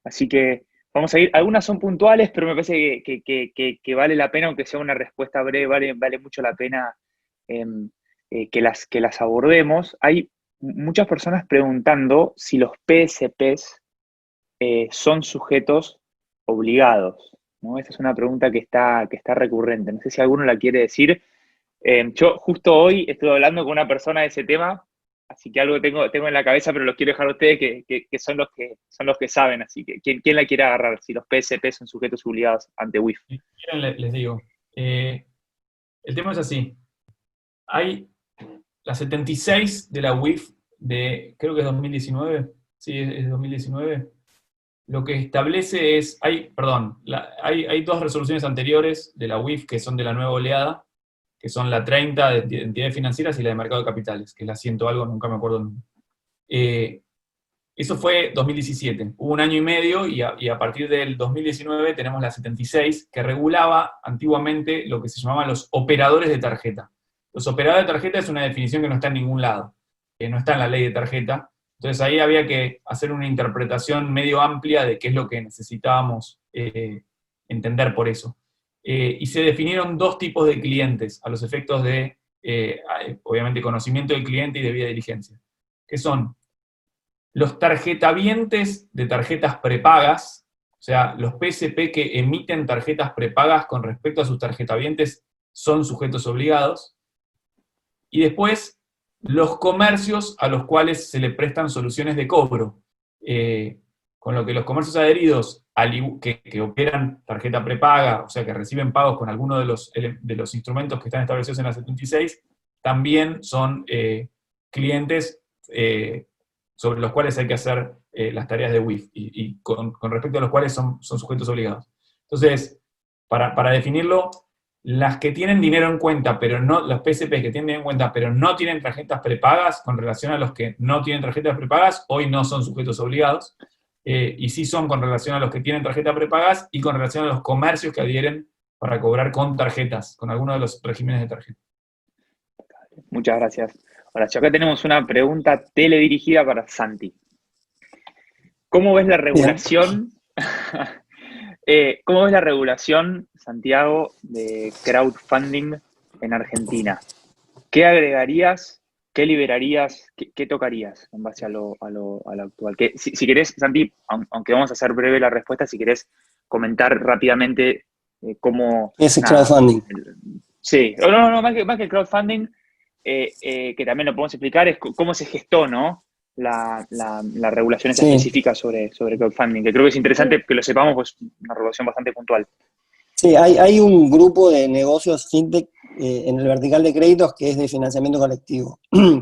así que vamos a ir. Algunas son puntuales, pero me parece que vale la pena, aunque sea una respuesta breve, vale mucho la pena que las abordemos. Hay muchas personas preguntando si los PSPs son sujetos obligados, ¿no? Esa es una pregunta que está recurrente. No sé si alguno la quiere decir. Yo justo hoy estuve hablando con una persona de ese tema, así que algo tengo en la cabeza, pero los quiero dejar a ustedes que son los que saben. Así que, ¿quién la quiere agarrar? Si los PSP son sujetos obligados ante WIF. Si quieren, les digo. El tema es así. Hay la 76 de la WIF creo que es 2019. Sí, es 2019. Lo que establece es, hay dos resoluciones anteriores de la WIF que son de la nueva oleada, que son la 30 de entidades financieras y la de mercado de capitales, que es la 100 algo, nunca me acuerdo el número. Eso fue 2017, hubo un año y medio, y a partir del 2019 tenemos la 76, que regulaba antiguamente lo que se llamaban los operadores de tarjeta. Los operadores de tarjeta es una definición que no está en ningún lado, que no está en la ley de tarjeta. Entonces ahí había que hacer una interpretación medio amplia de qué es lo que necesitábamos entender por eso. Y se definieron dos tipos de clientes a los efectos de, obviamente, conocimiento del cliente y debida diligencia, que son los tarjetavientes de tarjetas prepagas, o sea, los PSP que emiten tarjetas prepagas con respecto a sus tarjetavientes son sujetos obligados, y después los comercios a los cuales se le prestan soluciones de cobro, con lo que los comercios adheridos que operan tarjeta prepaga, o sea, que reciben pagos con alguno de los instrumentos que están establecidos en la 76, también son clientes sobre los cuales hay que hacer las tareas de WIF, y con respecto a los cuales son sujetos obligados. Entonces, para definirlo, las que tienen dinero en cuenta, pero no, los PSP que tienen dinero en cuenta, pero no tienen tarjetas prepagas, con relación a los que no tienen tarjetas prepagas, hoy no son sujetos obligados, y sí son con relación a los que tienen tarjetas prepagas y con relación a los comercios que adhieren para cobrar con tarjetas, con alguno de los regímenes de tarjeta. Muchas gracias. Ahora, acá tenemos una pregunta teledirigida para Santi. ¿Cómo ves la regulación? ¿Cómo ves la regulación, Santiago, de crowdfunding en Argentina? ¿Qué agregarías? ¿Qué liberarías? ¿Qué tocarías en base a lo actual? Si querés, Santi, aunque vamos a hacer breve la respuesta, si querés comentar rápidamente cómo... Ese crowdfunding. Sí, no, más que el crowdfunding, que también lo podemos explicar, es cómo se gestó, ¿no? la regulación Sí. específica sobre crowdfunding, que creo que es interesante que lo sepamos, pues es una regulación bastante puntual. Sí, hay un grupo de negocios fintech en el vertical de créditos que es de financiamiento colectivo,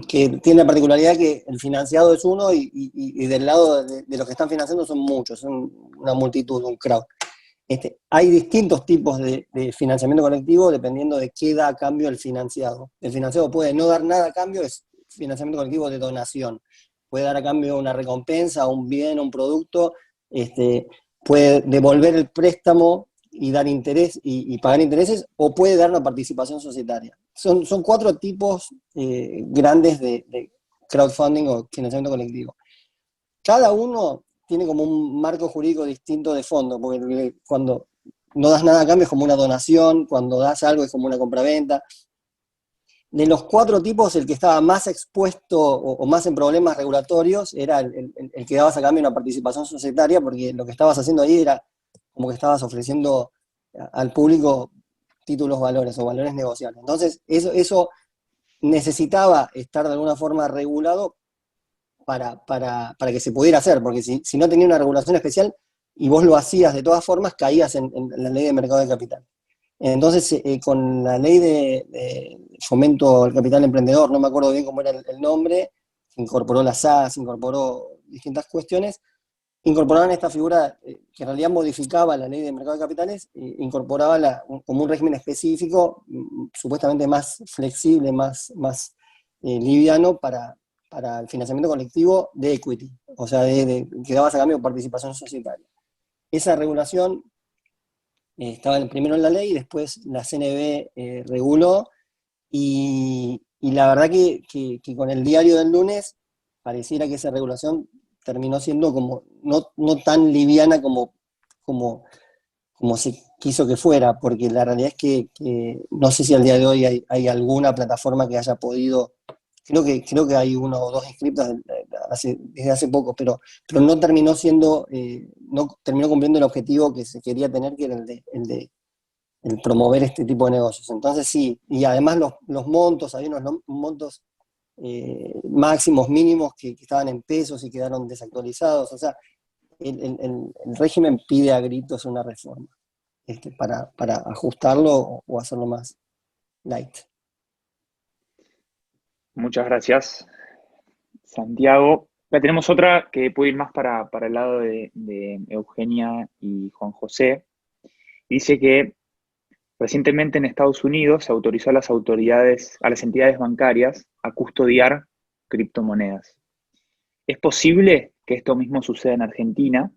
que tiene la particularidad que el financiado es uno y del lado de los que están financiando son muchos, son una multitud, un crowd. Hay distintos tipos de financiamiento colectivo dependiendo de qué da a cambio el financiado. El financiado puede no dar nada a cambio, es financiamiento colectivo de donación. Puede dar a cambio una recompensa, un bien, un producto, puede devolver el préstamo y dar interés y pagar intereses, o puede dar una participación societaria. Son 4 tipos grandes de crowdfunding o financiamiento colectivo. Cada uno tiene como un marco jurídico distinto de fondo, porque cuando no das nada a cambio es como una donación, cuando das algo es como una compraventa. De los 4 tipos, el que estaba más expuesto o más en problemas regulatorios era el que dabas a cambio una participación societaria, porque lo que estabas haciendo ahí era como que estabas ofreciendo al público títulos valores o valores negociables. Entonces, eso necesitaba estar de alguna forma regulado para que se pudiera hacer, porque si no tenía una regulación especial y vos lo hacías de todas formas, caías en la ley de mercado de capital. Entonces, con la ley de fomento al capital emprendedor, no me acuerdo bien cómo era el nombre, se incorporó la SA, se incorporó distintas cuestiones, incorporaban esta figura que en realidad modificaba la ley de mercado de capitales, incorporaba como un régimen específico, supuestamente más flexible, más liviano para el financiamiento colectivo de equity, o sea, que dabas a cambio participación societaria. Esa regulación estaba primero en la ley, y después la CNB reguló, y la verdad que con el diario del lunes pareciera que esa regulación terminó siendo como no tan liviana como se quiso que fuera, porque la realidad es que no sé si al día de hoy hay alguna plataforma que haya podido, creo que hay 1 o 2 inscriptas desde hace poco, pero no terminó siendo, no terminó cumpliendo el objetivo que se quería tener, que era el promover este tipo de negocios. Entonces sí, y además los montos, había unos montos máximos, mínimos que estaban en pesos y quedaron desactualizados. O sea, el régimen pide a gritos una reforma para ajustarlo o hacerlo más light. Muchas gracias, Santiago. Ya tenemos otra que puede ir más para el lado de Eugenia y Juan José. Dice que recientemente en Estados Unidos se autorizó a las entidades bancarias a custodiar criptomonedas. ¿Es posible que esto mismo suceda en Argentina?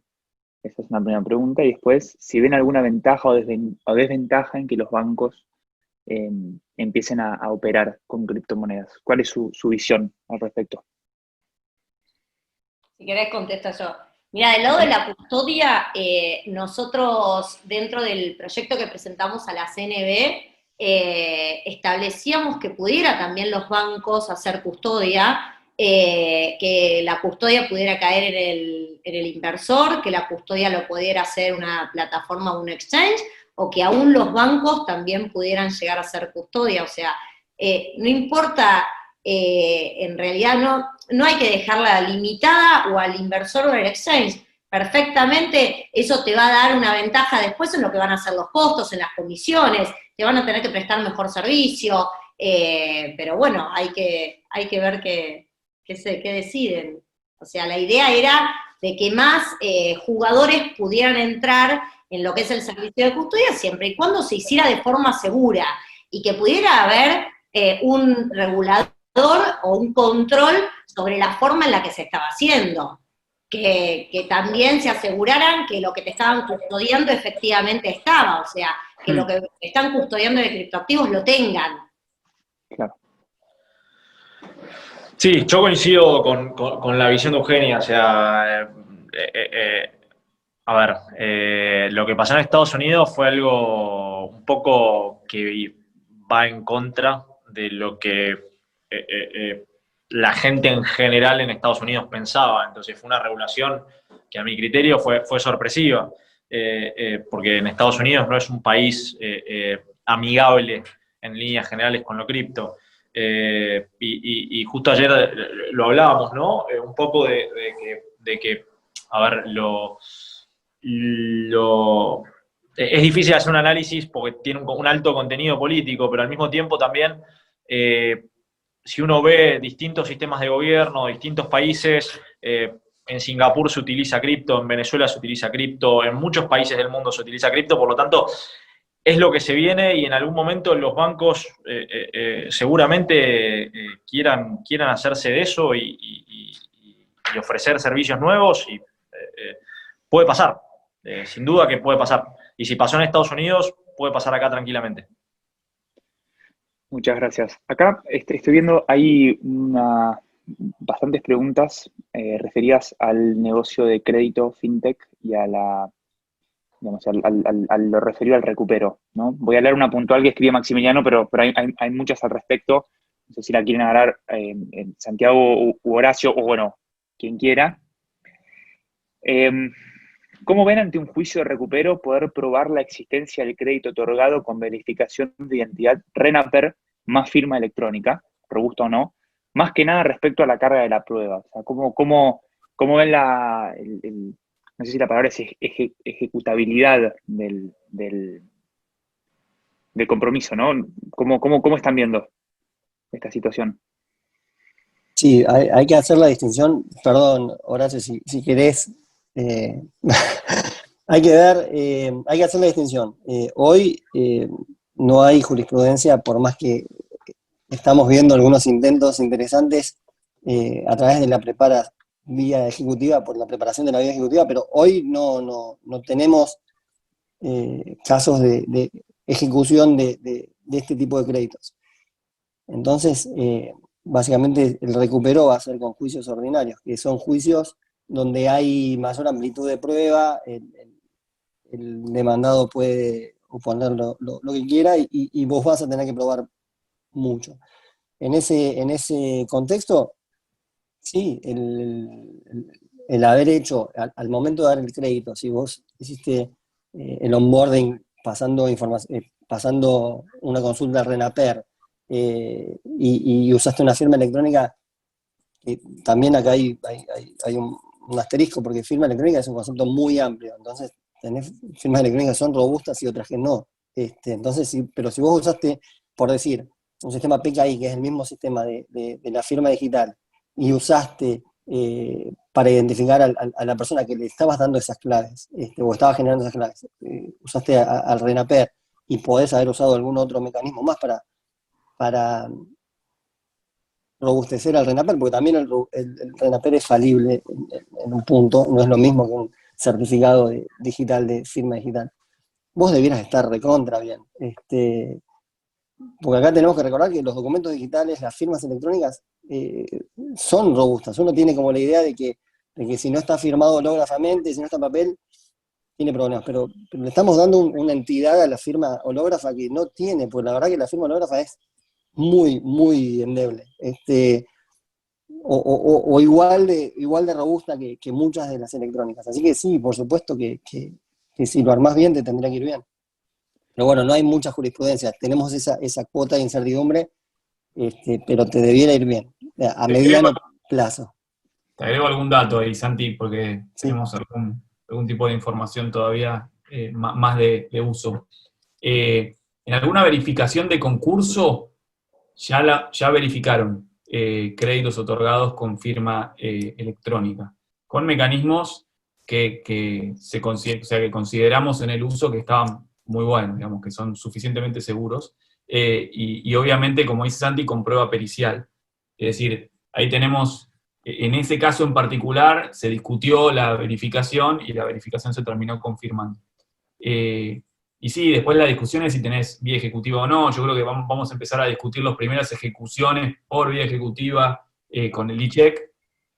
Esa es una primera pregunta. Y después, si ven alguna ventaja o desventaja en que los bancos empiecen a operar con criptomonedas. ¿Cuál es su visión al respecto? Si querés contesto yo. Mira, del lado de la custodia, nosotros dentro del proyecto que presentamos a la CNB, establecíamos que pudiera también los bancos hacer custodia, que la custodia pudiera caer en el inversor, que la custodia lo pudiera hacer una plataforma o un exchange, o que aún los bancos también pudieran llegar a hacer custodia. O sea, no importa, en realidad no hay que dejarla limitada o al inversor o al exchange. Perfectamente, eso te va a dar una ventaja después en lo que van a ser los costos, en las comisiones, te van a tener que prestar mejor servicio, pero bueno, hay que ver qué deciden. O sea, la idea era de que más jugadores pudieran entrar en lo que es el servicio de custodia, siempre y cuando se hiciera de forma segura, y que pudiera haber un regulador o un control sobre la forma en la que se estaba haciendo. Que también se aseguraran que lo que te estaban custodiando efectivamente estaba, o sea, que lo que están custodiando de criptoactivos lo tengan. Claro. Sí, yo coincido con la visión de Eugenia, o sea, a ver, lo que pasó en Estados Unidos fue algo un poco que va en contra de lo que la gente en general en Estados Unidos pensaba. Entonces fue una regulación que a mi criterio fue sorpresiva, porque en Estados Unidos no es un país amigable en líneas generales con lo cripto. Y justo ayer lo hablábamos, ¿no? Un poco de que, a ver, es difícil hacer un análisis porque tiene un alto contenido político, pero al mismo tiempo también, si uno ve distintos sistemas de gobierno, distintos países, en Singapur se utiliza cripto, en Venezuela se utiliza cripto, en muchos países del mundo se utiliza cripto, por lo tanto, es lo que se viene y en algún momento los bancos seguramente quieran hacerse de eso y ofrecer servicios nuevos y puede pasar, sin duda que puede pasar. Y si pasó en Estados Unidos, puede pasar acá tranquilamente. Muchas gracias. Acá estoy viendo, hay bastantes preguntas referidas al negocio de crédito, fintech y a lo referido al recupero, ¿no? Voy a leer una puntual que escribe Maximiliano, pero hay muchas al respecto. No sé si la quieren agarrar Santiago u Horacio, o bueno, quien quiera. ¿Cómo ven ante un juicio de recupero poder probar la existencia del crédito otorgado con verificación de identidad RENAPER más firma electrónica, robusta o no, más que nada respecto a la carga de la prueba? O sea, ¿cómo ven no sé si la palabra es ejecutabilidad del compromiso, ¿no? ¿Cómo están viendo esta situación? Sí, hay que hacer la distinción, perdón, Horacio, si querés, hay que hacer la distinción. Hoy no hay jurisprudencia, por más que estamos viendo algunos intentos interesantes a través de la vía ejecutiva, por la preparación de la vía ejecutiva, pero hoy no tenemos casos de ejecución de este tipo de créditos. Entonces, básicamente el recupero va a ser con juicios ordinarios, que son juicios donde hay mayor amplitud de prueba, el demandado puede oponer lo que quiera y vos vas a tener que probar mucho. En ese contexto, sí, el haber hecho, al momento de dar el crédito, si vos hiciste el onboarding pasando una consulta al RENAPER y usaste una firma electrónica, también acá hay un asterisco, porque firma electrónica es un concepto muy amplio, entonces tenés firmas electrónicas que son robustas y otras que no. Entonces, pero si vos usaste, por decir, un sistema PKI, que es el mismo sistema de la firma digital, y usaste para identificar a la persona que le estabas dando esas claves, o estabas generando esas claves, usaste al RENAPER y podés haber usado algún otro mecanismo más para robustecer al RENAPER, porque también el RENAPER es falible en un punto, no es lo mismo que un certificado digital de firma digital. Vos debieras estar recontra bien. Porque acá tenemos que recordar que los documentos digitales, las firmas electrónicas, son robustas. Uno tiene como la idea de que si no está firmado hológrafamente, si no está en papel, tiene problemas. Pero le estamos dando una entidad a la firma hológrafa que no tiene, porque la verdad que la firma hológrafa es muy, muy endeble. O igual de robusta que muchas de las electrónicas. Así que sí, por supuesto que si lo armás bien te tendría que ir bien. Pero bueno, no hay mucha jurisprudencia. Tenemos esa cuota de incertidumbre, pero te debiera ir bien, a mediano plazo. Te agrego algún dato ahí, Santi, porque Sí. tenemos algún tipo de información todavía más de uso. En alguna verificación de concurso ya verificaron créditos otorgados con firma electrónica, con mecanismos que consideramos en el uso que estaban muy buenos, digamos, que son suficientemente seguros, y obviamente, como dice Santi, con prueba pericial. Es decir, ahí tenemos, en ese caso en particular, se discutió la verificación y la verificación se terminó confirmando. Y sí, después la discusión es si tenés vía ejecutiva o no. Yo creo que vamos a empezar a discutir las primeras ejecuciones por vía ejecutiva con el e-check.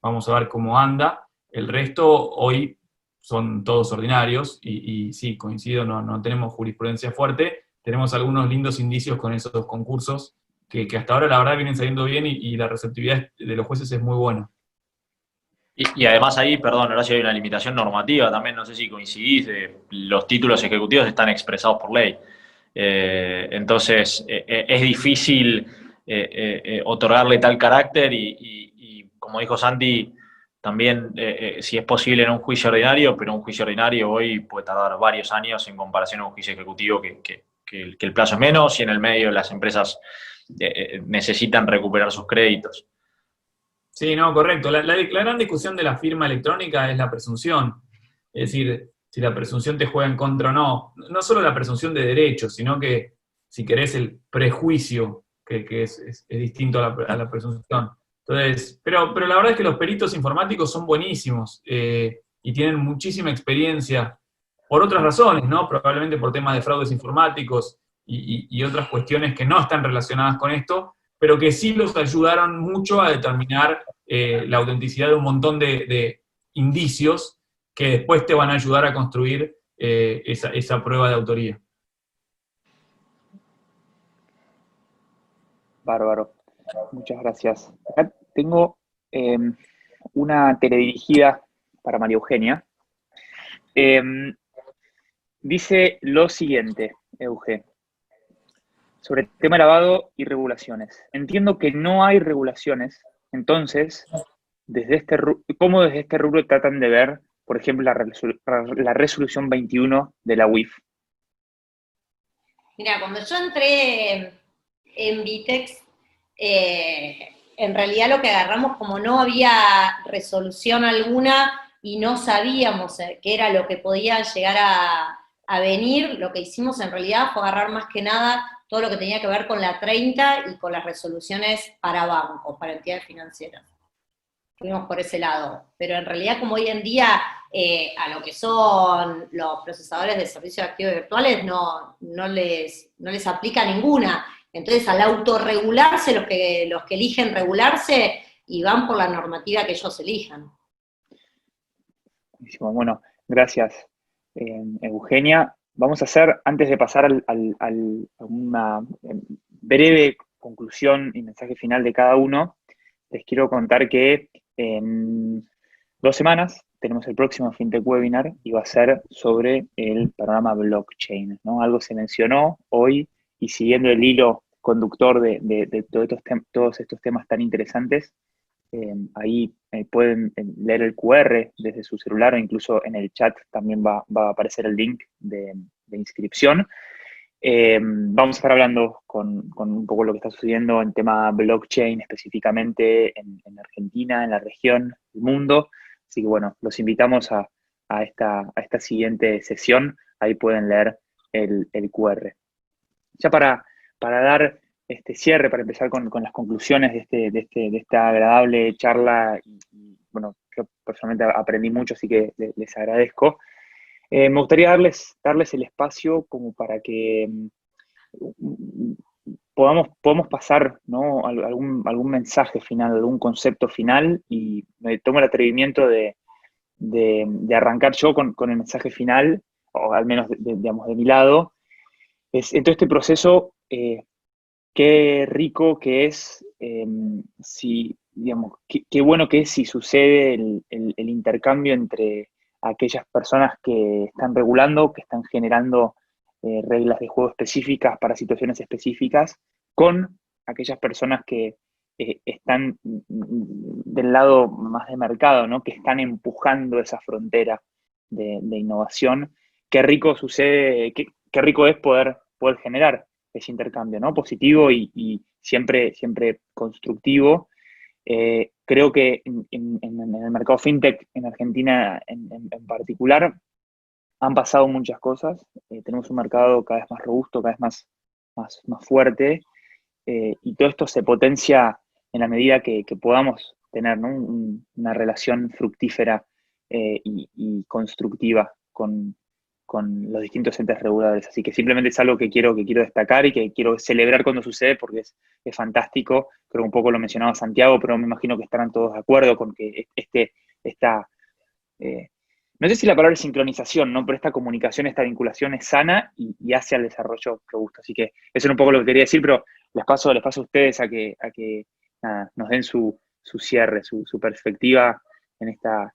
Vamos a ver cómo anda. El resto hoy son todos ordinarios y sí, coincido, no tenemos jurisprudencia fuerte. Tenemos algunos lindos indicios con esos concursos que hasta ahora la verdad vienen saliendo bien y la receptividad de los jueces es muy buena. Y además ahí, perdón, Horacio, hay una limitación normativa también, no sé si coincidís, los títulos ejecutivos están expresados por ley. Entonces, es difícil otorgarle tal carácter y como dijo Santi, también si es posible en un juicio ordinario, pero un juicio ordinario hoy puede tardar varios años en comparación a un juicio ejecutivo que el plazo es menos y en el medio las empresas necesitan recuperar sus créditos. Sí, no, correcto. La gran discusión de la firma electrónica es la presunción. Es decir, si la presunción te juega en contra o no. No solo la presunción de derechos, sino que, si querés, el prejuicio, que es distinto a la presunción. Entonces, pero la verdad es que los peritos informáticos son buenísimos y tienen muchísima experiencia por otras razones, ¿no? Probablemente por temas de fraudes informáticos y otras cuestiones que no están relacionadas con esto, pero que sí los ayudaron mucho a determinar la autenticidad de un montón de indicios que después te van a ayudar a construir esa prueba de autoría. Bárbaro. Muchas gracias. Acá tengo una teledirigida para María Eugenia. Dice lo siguiente, Euge, sobre el tema lavado y regulaciones. Entiendo que no hay regulaciones, entonces, ¿cómo desde este rubro tratan de ver, por ejemplo, la resolución 21 de la UIF? Mira, cuando yo entré en Vitex, en realidad lo que agarramos, como no había resolución alguna y no sabíamos qué era lo que podía llegar a venir, lo que hicimos en realidad fue agarrar más que nada todo lo que tenía que ver con la 30 y con las resoluciones para bancos, para entidades financieras. Fuimos por ese lado. Pero en realidad, como hoy en día, a lo que son los procesadores de servicios de activos virtuales no les aplica ninguna. Entonces, al autorregularse, los que eligen regularse y van por la normativa que ellos elijan. Buenísimo. Bueno, gracias, Eugenia. Vamos a hacer, antes de pasar a una breve conclusión y mensaje final de cada uno, les quiero contar que en 2 semanas tenemos el próximo FinTech Webinar y va a ser sobre el panorama blockchain, ¿no? Algo se mencionó hoy y siguiendo el hilo conductor de todos estos temas tan interesantes, ahí pueden leer el QR desde su celular o incluso en el chat también va a aparecer el link de inscripción. Vamos a estar hablando con un poco lo que está sucediendo en tema blockchain específicamente en Argentina, en la región, el mundo. Así que bueno, los invitamos a esta siguiente sesión. Ahí pueden leer el QR. Ya para dar este cierre, para empezar con las conclusiones de esta agradable charla, y bueno, yo personalmente aprendí mucho, así que les agradezco. Me gustaría darles el espacio como para que podamos pasar, ¿no?, algún mensaje final, algún concepto final, y me tomo el atrevimiento de arrancar yo con el mensaje final, o al menos, digamos, de mi lado. En todo este proceso, qué rico que es, digamos, qué bueno que es si sucede el intercambio entre aquellas personas que están regulando, que están generando reglas de juego específicas para situaciones específicas, con aquellas personas que están del lado más de mercado, ¿no?, que están empujando esa frontera de innovación. Qué rico sucede, qué rico es poder generar ese intercambio, ¿no?, positivo y siempre constructivo. Creo que en el mercado fintech en Argentina en particular han pasado muchas cosas. Tenemos un mercado cada vez más robusto, cada vez más fuerte, y todo esto se potencia en la medida que podamos tener, ¿no?, una relación fructífera y constructiva con los distintos entes reguladores. Así que simplemente es algo que quiero destacar y que quiero celebrar cuando sucede, porque es fantástico. Creo que un poco lo mencionaba Santiago, pero me imagino que estarán todos de acuerdo con que no sé si la palabra es sincronización, ¿no?, pero esta comunicación, esta vinculación es sana y hace al desarrollo robusto. Así que eso era un poco lo que quería decir, pero les paso a ustedes a que nada, nos den su cierre, su perspectiva en esta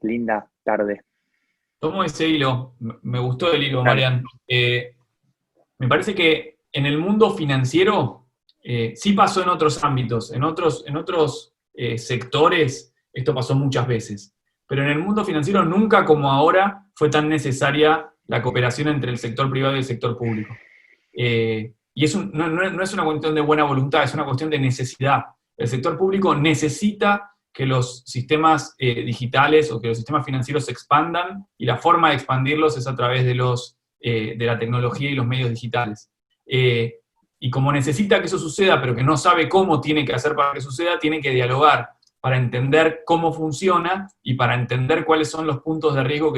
linda tarde. Tomo ese hilo, me gustó el hilo, Marian. Me parece que en el mundo financiero Sí pasó en otros ámbitos, en otros sectores esto pasó muchas veces, pero en el mundo financiero nunca como ahora fue tan necesaria la cooperación entre el sector privado y el sector público. Y no es una cuestión de buena voluntad, es una cuestión de necesidad. El sector público necesita que los sistemas digitales o que los sistemas financieros se expandan, y la forma de expandirlos es a través de la tecnología y los medios digitales. Y como necesita que eso suceda, pero que no sabe cómo tiene que hacer para que suceda, tiene que dialogar para entender cómo funciona y para entender cuáles son los puntos de riesgo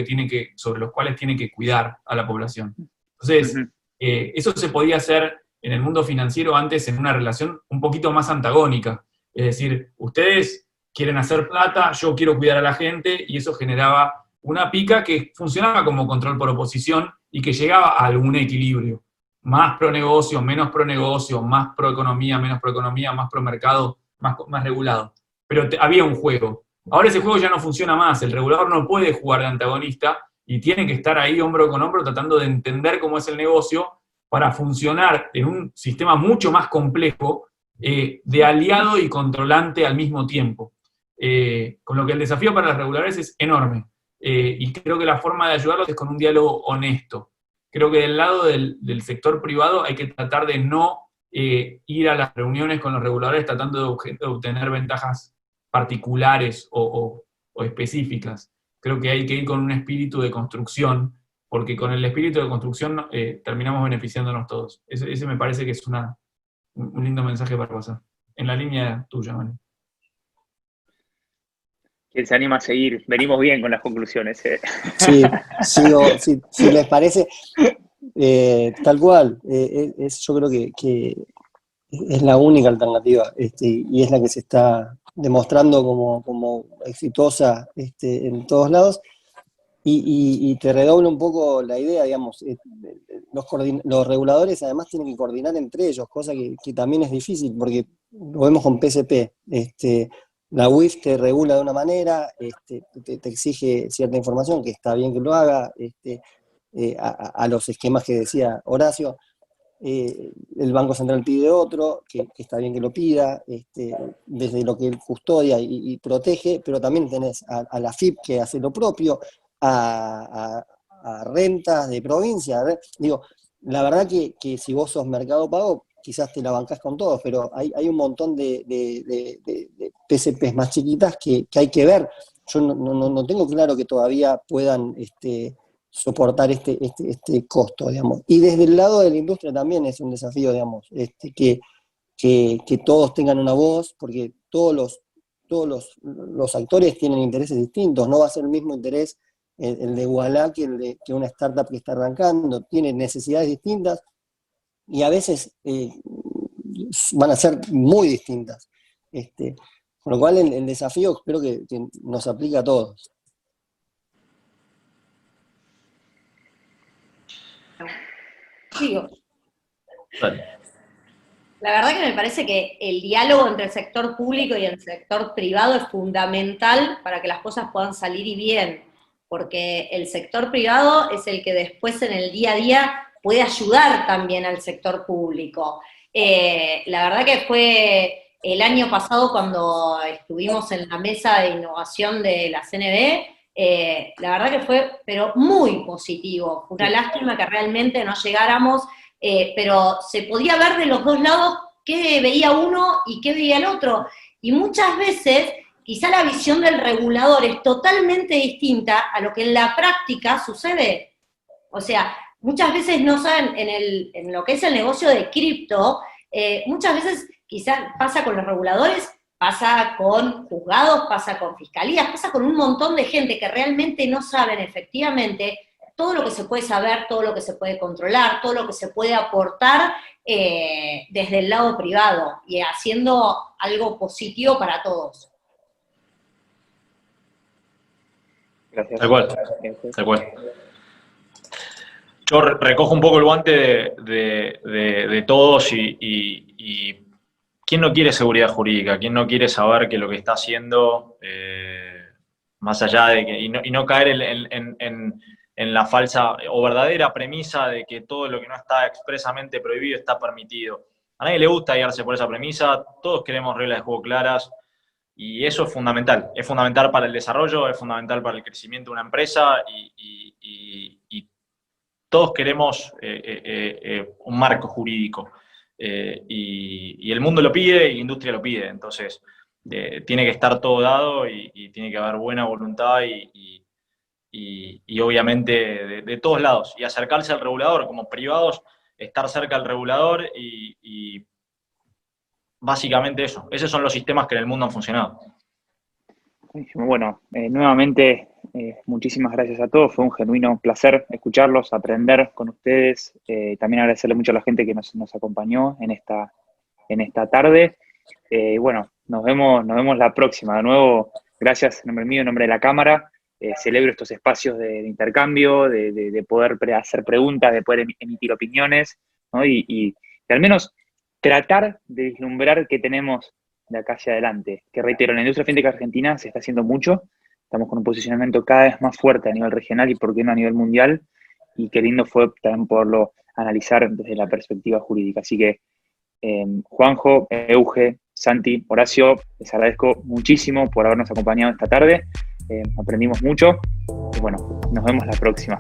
sobre los cuales tiene que cuidar a la población. Entonces, eso se podía hacer en el mundo financiero antes en una relación un poquito más antagónica. Es decir, ustedes quieren hacer plata, yo quiero cuidar a la gente, y eso generaba una pica que funcionaba como control por oposición y que llegaba a algún equilibrio. Más pro negocio, menos pro negocio, más pro economía, menos pro economía, más pro mercado, más regulado. Pero había un juego. Ahora ese juego ya no funciona más, el regulador no puede jugar de antagonista y tiene que estar ahí hombro con hombro tratando de entender cómo es el negocio para funcionar en un sistema mucho más complejo, de aliado y controlante al mismo tiempo. Con lo que el desafío para los reguladores es enorme. Y creo que la forma de ayudarlos es con un diálogo honesto. Creo que del lado del sector privado hay que tratar de no ir a las reuniones con los reguladores tratando de obtener ventajas particulares o específicas. Creo que hay que ir con un espíritu de construcción, porque con el espíritu de construcción terminamos beneficiándonos todos. Ese me parece que es un lindo mensaje para pasar. En la línea tuya, Manu. ¿Quién se anima a seguir? Venimos bien con las conclusiones. Sí, si les parece, tal cual. Yo creo que es la única alternativa, y es la que se está demostrando como exitosa en todos lados. Y te redoblo un poco la idea, digamos, los reguladores además tienen que coordinar entre ellos, cosa que también es difícil, porque lo vemos con PSP. La UIF te regula de una manera, te exige cierta información, que está bien que lo haga, a los esquemas que decía Horacio. El Banco Central pide otro, que está bien que lo pida, desde lo que él custodia y protege, pero también tenés a la FIP que hace lo propio, a rentas de provincia. Digo, la verdad que si vos sos Mercado Pago, quizás te la bancás con todos, pero hay un montón de PSPs más chiquitas que hay que ver. Yo no tengo claro que todavía puedan soportar este costo, digamos. Y desde el lado de la industria también es un desafío, digamos, que todos tengan una voz, porque todos los actores tienen intereses distintos, no va a ser el mismo interés el de Ualá que una startup que está arrancando, tiene necesidades distintas y a veces van a ser muy distintas. Con lo cual el desafío creo que nos aplica a todos. Digo, la verdad que me parece que el diálogo entre el sector público y el sector privado es fundamental para que las cosas puedan salir y bien, porque el sector privado es el que después en el día a día puede ayudar también al sector público. La verdad que fue el año pasado cuando estuvimos en la mesa de innovación de la CNB, la verdad que fue, pero muy positivo. Una lástima que realmente no llegáramos, pero se podía ver de los dos lados qué veía uno y qué veía el otro. Y muchas veces, quizá la visión del regulador es totalmente distinta a lo que en la práctica sucede. O sea, muchas veces no saben, en lo que es el negocio de cripto, muchas veces quizá pasa con los reguladores, pasa con juzgados, pasa con fiscalías, pasa con un montón de gente que realmente no saben efectivamente todo lo que se puede saber, todo lo que se puede controlar, todo lo que se puede aportar desde el lado privado y haciendo algo positivo para todos. Gracias. Tal cual, tal cual. Yo recojo un poco el guante de todos y ¿quién no quiere seguridad jurídica? ¿Quién no quiere saber que lo que está haciendo, más allá de que, y no caer en la falsa o verdadera premisa de que todo lo que no está expresamente prohibido está permitido? A nadie le gusta guiarse por esa premisa, todos queremos reglas de juego claras y eso es fundamental para el desarrollo, es fundamental para el crecimiento de una empresa y todos queremos un marco jurídico y el mundo lo pide y la industria lo pide, entonces tiene que estar todo dado y tiene que haber buena voluntad y obviamente de todos lados y acercarse al regulador como privados, estar cerca del regulador y básicamente eso. Esos son los sistemas que en el mundo han funcionado. Bueno, nuevamente, muchísimas gracias a todos. Fue un genuino placer escucharlos, aprender con ustedes. También agradecerle mucho a la gente que nos acompañó en esta tarde. Bueno, nos vemos la próxima. De nuevo, gracias en nombre mío, en nombre de la Cámara. Celebro estos espacios de intercambio, de poder hacer preguntas, de poder emitir opiniones, ¿no? Y al menos tratar de vislumbrar qué tenemos de acá hacia adelante. Que reitero, en la industria fintech argentina se está haciendo mucho, estamos con un posicionamiento cada vez más fuerte a nivel regional y por qué no a nivel mundial, y qué lindo fue también poderlo analizar desde la perspectiva jurídica. Así que, Juanjo, Euge, Santi, Horacio, les agradezco muchísimo por habernos acompañado esta tarde, aprendimos mucho, y bueno, nos vemos la próxima.